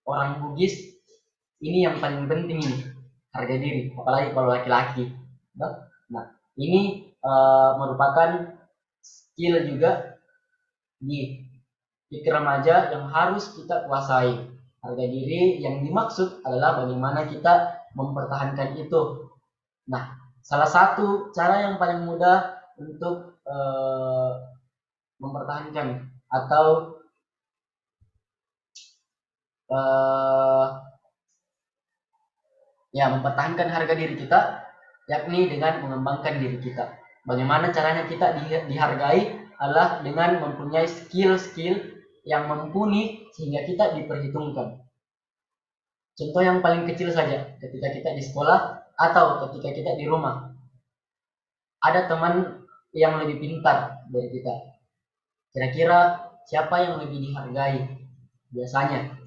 orang Bugis ini yang paling penting ini harga diri, apalagi kalau laki-laki. Nah, ini merupakan skill juga di pikir remaja yang harus kita kuasai. Harga diri yang dimaksud adalah bagaimana kita mempertahankan itu. Nah, salah satu cara yang paling mudah untuk mempertahankan atau mempertahankan harga diri kita, yakni dengan mengembangkan diri kita. Bagaimana caranya kita dihargai adalah dengan mempunyai skill-skill yang mumpuni sehingga kita diperhitungkan. Contoh yang paling kecil saja, ketika kita di sekolah atau ketika kita di rumah, ada teman yang lebih pintar dari kita. Kira-kira siapa yang lebih dihargai biasanya?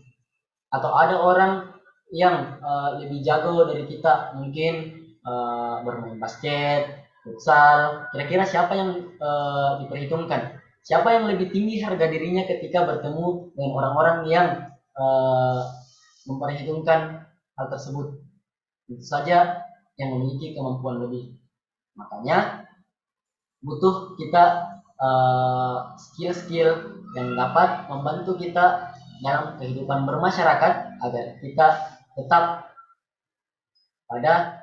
Atau ada orang yang lebih jago dari kita, mungkin bermain basket, futsal. Kira-kira siapa yang diperhitungkan? Siapa yang lebih tinggi harga dirinya ketika bertemu dengan orang-orang yang memperhitungkan hal tersebut? Itu saja yang memiliki kemampuan lebih. Makanya butuh kita skill-skill yang dapat membantu kita dalam kehidupan bermasyarakat agar kita tetap pada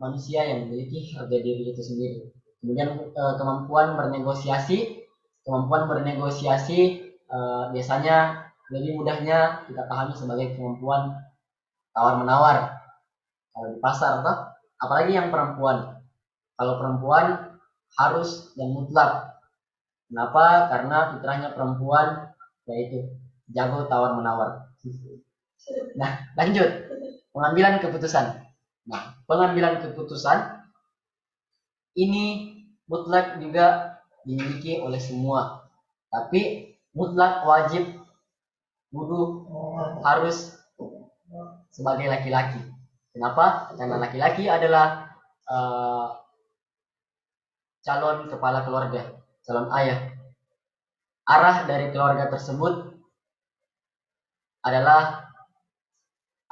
manusia yang memiliki harga diri itu sendiri. Kemudian kemampuan bernegosiasi biasanya lebih mudahnya kita pahami sebagai kemampuan tawar-menawar kalau di pasar, toh? Apalagi yang perempuan. Kalau perempuan harus dan mutlak. Kenapa? Karena fitrahnya perempuan yaitu jago tawar-menawar. Nah, lanjut. Pengambilan keputusan. Nah, pengambilan keputusan ini mutlak juga dimiliki oleh semua. Tapi mutlak wajib wudu harus sebagai laki-laki. Kenapa? Karena laki-laki adalah calon kepala keluarga, calon ayah. Arah dari keluarga tersebut adalah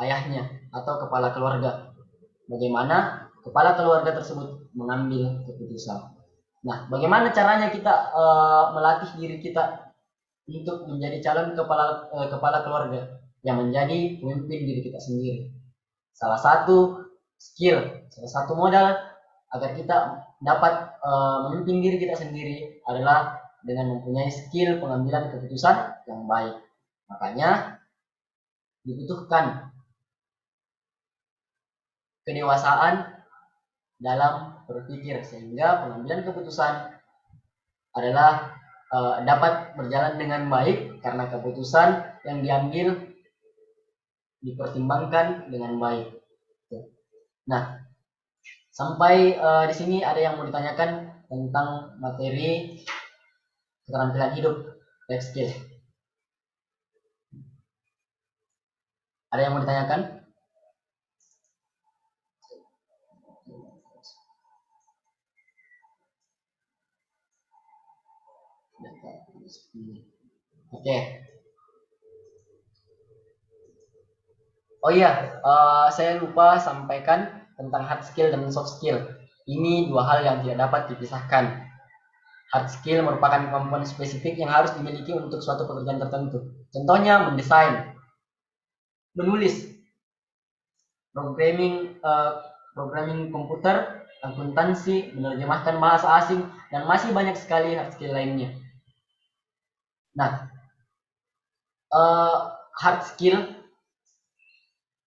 ayahnya atau kepala keluarga. Bagaimana kepala keluarga tersebut mengambil keputusan. Nah, bagaimana caranya kita melatih diri kita untuk menjadi calon kepala keluarga yang menjadi pemimpin diri kita sendiri? Salah satu skill, salah satu modal agar kita dapat memimpin diri kita sendiri adalah dengan mempunyai skill pengambilan keputusan yang baik. Makanya dibutuhkan kedewasaan dalam berpikir sehingga pengambilan keputusan adalah dapat berjalan dengan baik karena keputusan yang diambil dipertimbangkan dengan baik. Nah, sampai di sini ada yang mau ditanyakan tentang materi keterampilan hidup, life skill. Ada yang mau ditanyakan? Oke. Oh iya, saya lupa sampaikan tentang hard skill dan soft skill. Ini dua hal yang tidak dapat dipisahkan. Hard skill merupakan kemampuan spesifik yang harus dimiliki untuk suatu pekerjaan tertentu. Contohnya mendesain, menulis, programming komputer, akuntansi, menerjemahkan bahasa asing, dan masih banyak sekali hard skill lainnya. Nah, hard skill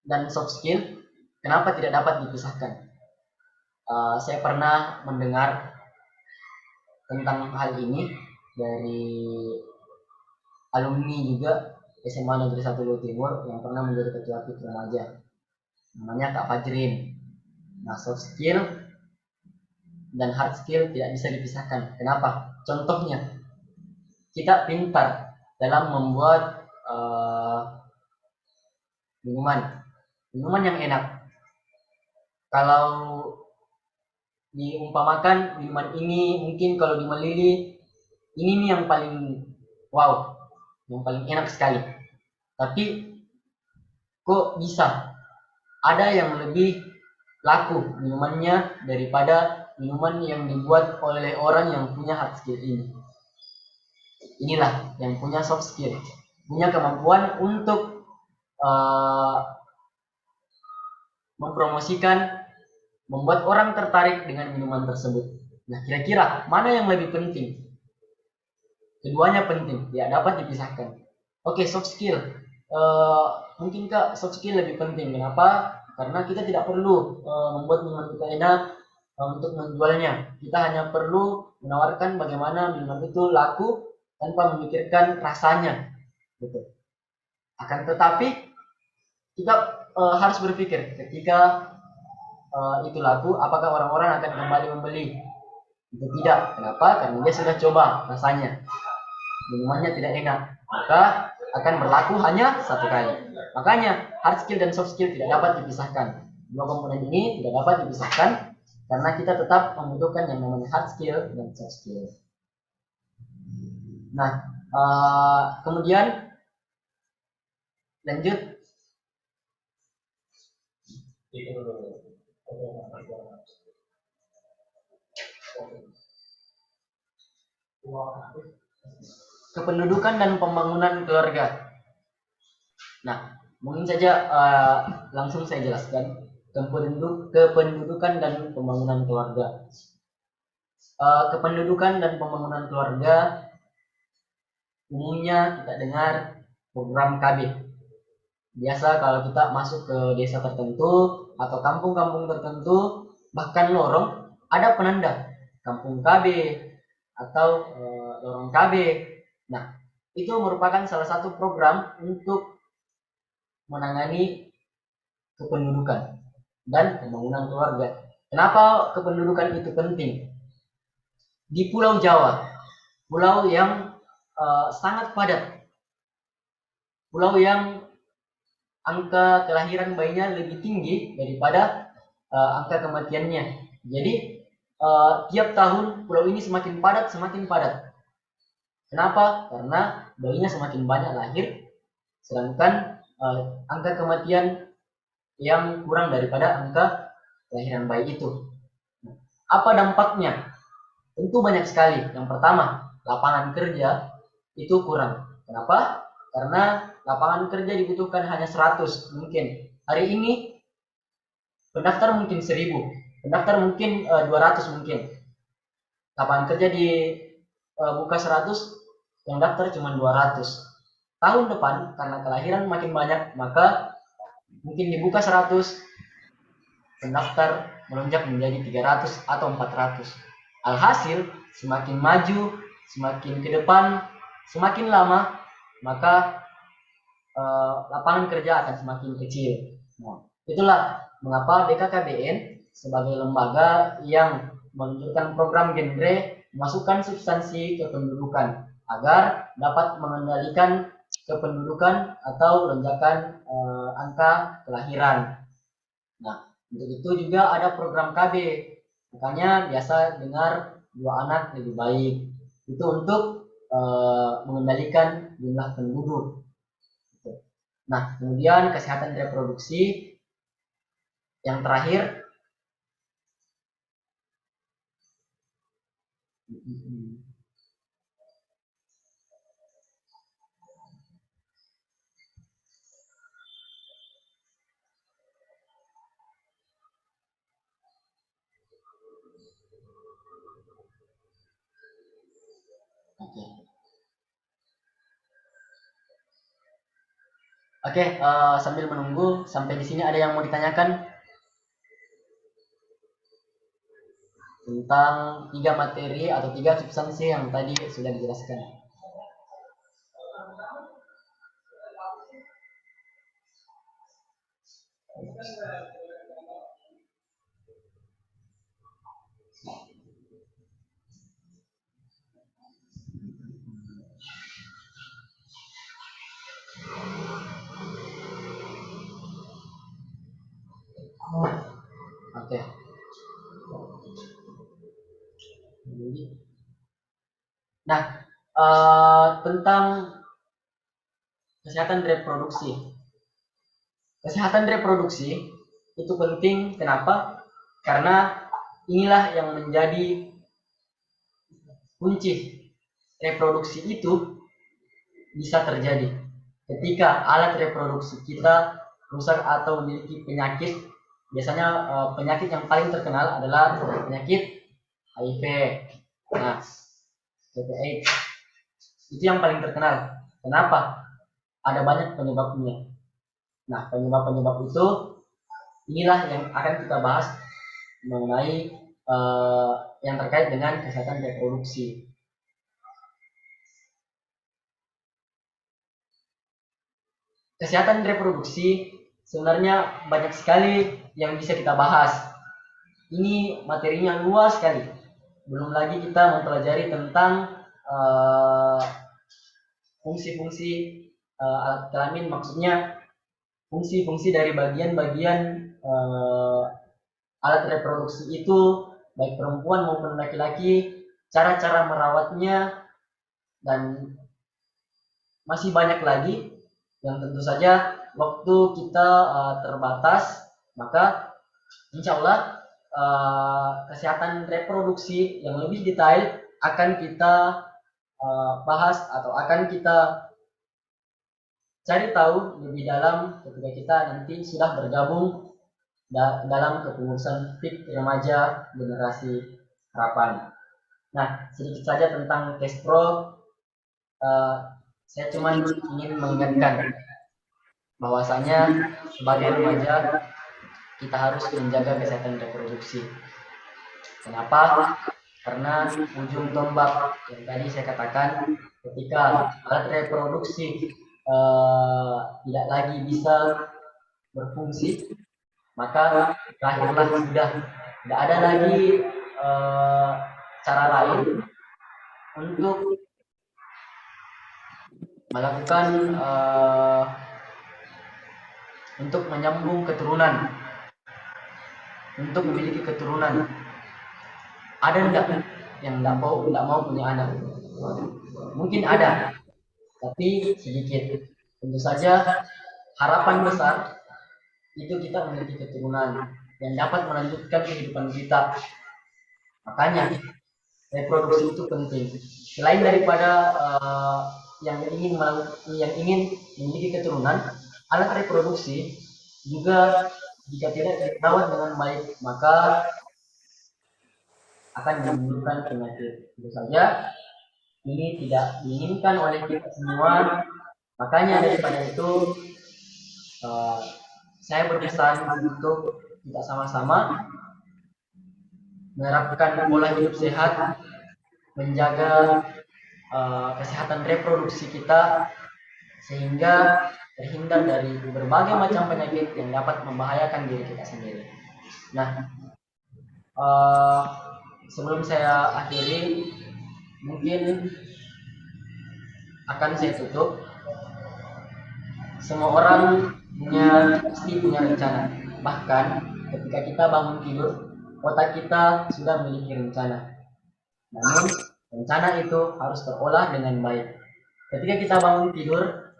dan soft skill kenapa tidak dapat dipisahkan? Saya pernah mendengar tentang hal ini dari alumni juga SMA Negeri 1 Luwu Timur yang pernah menjadi ketua PIK remaja, namanya Kak Fajrin. Nah, soft skill dan hard skill tidak bisa dipisahkan. Kenapa? Contohnya, kita pintar dalam membuat minuman yang enak. Kalau diumpamakan minuman ini mungkin kalau di Melili ini nih yang paling wow, yang paling enak sekali. Tapi kok bisa ada yang lebih laku minumannya daripada minuman yang dibuat oleh orang yang punya hard skill ini. Inilah yang punya soft skill, punya kemampuan untuk mempromosikan, membuat orang tertarik dengan minuman tersebut. Nah, kira-kira mana yang lebih penting? Keduanya penting, tidak dapat dipisahkan. Oke, soft skill. Mungkinkah soft skill lebih penting? Kenapa? Karena kita tidak perlu membuat minuman kita enak untuk menjualnya. Kita hanya perlu menawarkan bagaimana minuman itu laku tanpa memikirkan rasanya. Gitu. Akan tetapi kita harus berpikir ketika itu laku, apakah orang-orang akan kembali membeli? Itu tidak. Kenapa? Karena dia sudah coba rasanya. Minumannya tidak enak. Maka akan berlaku hanya satu kali. Makanya hard skill dan soft skill tidak dapat dipisahkan. Dua komponen ini tidak dapat dipisahkan karena kita tetap membutuhkan yang namanya hard skill dan soft skill. Nah, kemudian lanjut. Kependudukan dan pembangunan keluarga. Nah, mungkin saja langsung saya jelaskan kependudukan dan pembangunan keluarga. Kependudukan dan pembangunan keluarga umumnya kita dengar program KB. Biasa kalau kita masuk ke desa tertentu atau kampung-kampung tertentu, bahkan lorong, ada penanda kampung KB atau lorong KB. Nah, itu merupakan salah satu program untuk menangani kependudukan dan pembangunan keluarga. Kenapa kependudukan itu penting? Di Pulau Jawa, pulau yang sangat padat, pulau yang angka kelahiran bayinya lebih tinggi daripada angka kematiannya. Jadi tiap tahun pulau ini semakin padat. Kenapa? Karena bayinya semakin banyak lahir, sedangkan angka kematian yang kurang daripada angka kelahiran bayi itu. Apa dampaknya? Tentu banyak sekali. Yang pertama, lapangan kerja itu kurang. Kenapa? Karena lapangan kerja dibutuhkan hanya 100 mungkin. Hari ini pendaftar mungkin 1000, pendaftar mungkin 200 mungkin. Lapangan kerja dibuka 100, yang daftar cuma 200. Tahun depan karena kelahiran makin banyak, maka mungkin dibuka 100, pendaftar melonjak menjadi 300 atau 400. Alhasil semakin maju, semakin ke depan, semakin lama, maka lapangan kerja akan semakin kecil. Nah, itulah mengapa BKKBN sebagai lembaga yang meluncurkan program genre memasukkan substansi kependudukan agar dapat mengendalikan kependudukan atau lonjakan angka kelahiran. Nah, untuk itu juga ada program KB. Makanya biasa dengar 2 anak lebih baik. Itu untuk mengendalikan jumlah penduduk. Nah, kemudian kesehatan reproduksi yang terakhir. Oke, sambil menunggu sampai di sini ada yang mau ditanyakan tentang 3 materi atau 3 substansi yang tadi sudah dijelaskan. Oke. Nah, tentang kesehatan reproduksi. Kesehatan reproduksi itu penting, kenapa? Karena inilah yang menjadi kunci reproduksi itu bisa terjadi ketika alat reproduksi kita rusak atau memiliki penyakit. Biasanya penyakit yang paling terkenal adalah penyakit HIV, nah, HIV/AIDS itu yang paling terkenal. Kenapa? Ada banyak penyebabnya. Nah, penyebab-penyebab itu inilah yang akan kita bahas mengenai yang terkait dengan kesehatan reproduksi. Kesehatan reproduksi sebenarnya banyak sekali yang bisa kita bahas. Ini materinya luas sekali. Belum lagi kita mempelajari tentang fungsi-fungsi alat kelamin, maksudnya fungsi-fungsi dari bagian-bagian alat reproduksi itu, baik perempuan maupun laki-laki, cara-cara merawatnya, dan masih banyak lagi yang tentu saja waktu kita terbatas, maka insya Allah kesehatan reproduksi yang lebih detail akan kita bahas atau akan kita cari tahu lebih dalam ketika kita nanti sudah bergabung dalam kepengurusan PIK Remaja Generasi Harapan. Nah, sedikit saja tentang Kespro. Saya cuma ingin mengingatkan bahwasanya sebagai remaja kita harus menjaga kesehatan reproduksi. Kenapa? Karena ujung tombak yang tadi saya katakan, ketika alat reproduksi tidak lagi bisa berfungsi, maka lahirlah sudah tidak ada lagi cara lain untuk melakukan untuk menyambung keturunan, untuk memiliki keturunan. Ada enggak yang enggak mau punya anak? Mungkin ada, tapi sedikit. Tentu saja harapan besar itu kita memiliki keturunan yang dapat melanjutkan kehidupan kita. Makanya reproduksi itu penting. Selain daripada yang ingin memiliki keturunan, alat reproduksi juga jika tidak dirawat dengan baik maka akan menimbulkan penyakit. Tentu saja ini tidak diinginkan oleh kita semua. Makanya daripada itu saya berpesan untuk kita sama-sama menerapkan pola hidup sehat, menjaga kesehatan reproduksi kita sehingga terhindar dari berbagai macam penyakit yang dapat membahayakan diri kita sendiri. Nah, sebelum saya akhiri, mungkin akan saya tutup. Semua orang pasti punya rencana. Bahkan ketika kita bangun tidur, otak kita sudah memiliki rencana. Namun rencana itu harus terolah dengan baik. Ketika kita bangun tidur,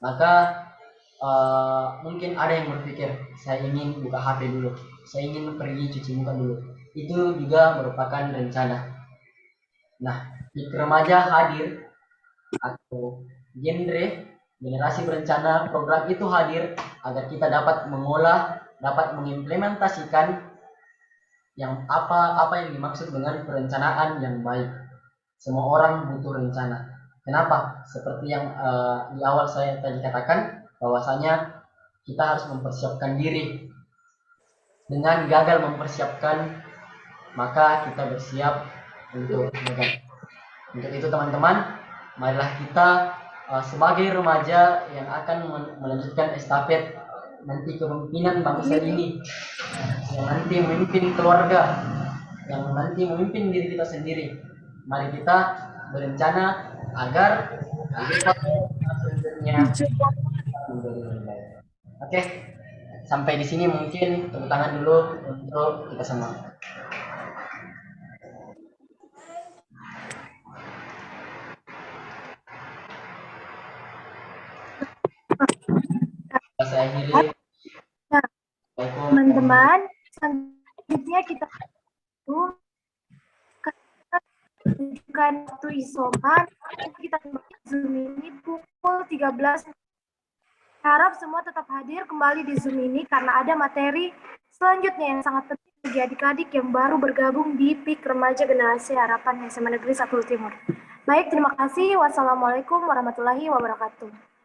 maka mungkin ada yang berpikir, saya ingin buka HP dulu, saya ingin pergi cuci muka dulu. Itu juga merupakan rencana. Nah, PIK Remaja hadir atau generasi berencana, program itu hadir agar kita dapat mengolah, dapat mengimplementasikan yang apa yang dimaksud dengan perencanaan yang baik. Semua orang butuh rencana. Kenapa? Seperti yang di awal saya tadi katakan, bahwasanya kita harus mempersiapkan diri. Dengan gagal mempersiapkan, maka kita bersiap untuk gagal. Untuk itu teman-teman, marilah kita sebagai remaja yang akan melanjutkan estafet nanti kepemimpinan bangsa ini, yang nanti memimpin keluarga, yang nanti memimpin diri kita sendiri. Mari kita berencana agar kehidupan selanjutnya menjadi lebih baik. Oke, sampai di sini mungkin tepuk tangan dulu untuk kita semua. Saya akhiri. Nah, teman-teman, selanjutnya kita menunjukkan waktu isoman. Kita Zoom ini pukul 13. Harap semua tetap hadir kembali di Zoom ini karena ada materi selanjutnya yang sangat penting bagi adik-adik yang baru bergabung di PIK Remaja Generasi Harapan SMA Negeri 1 Timur. Baik, terima kasih. Wassalamualaikum warahmatullahi wabarakatuh.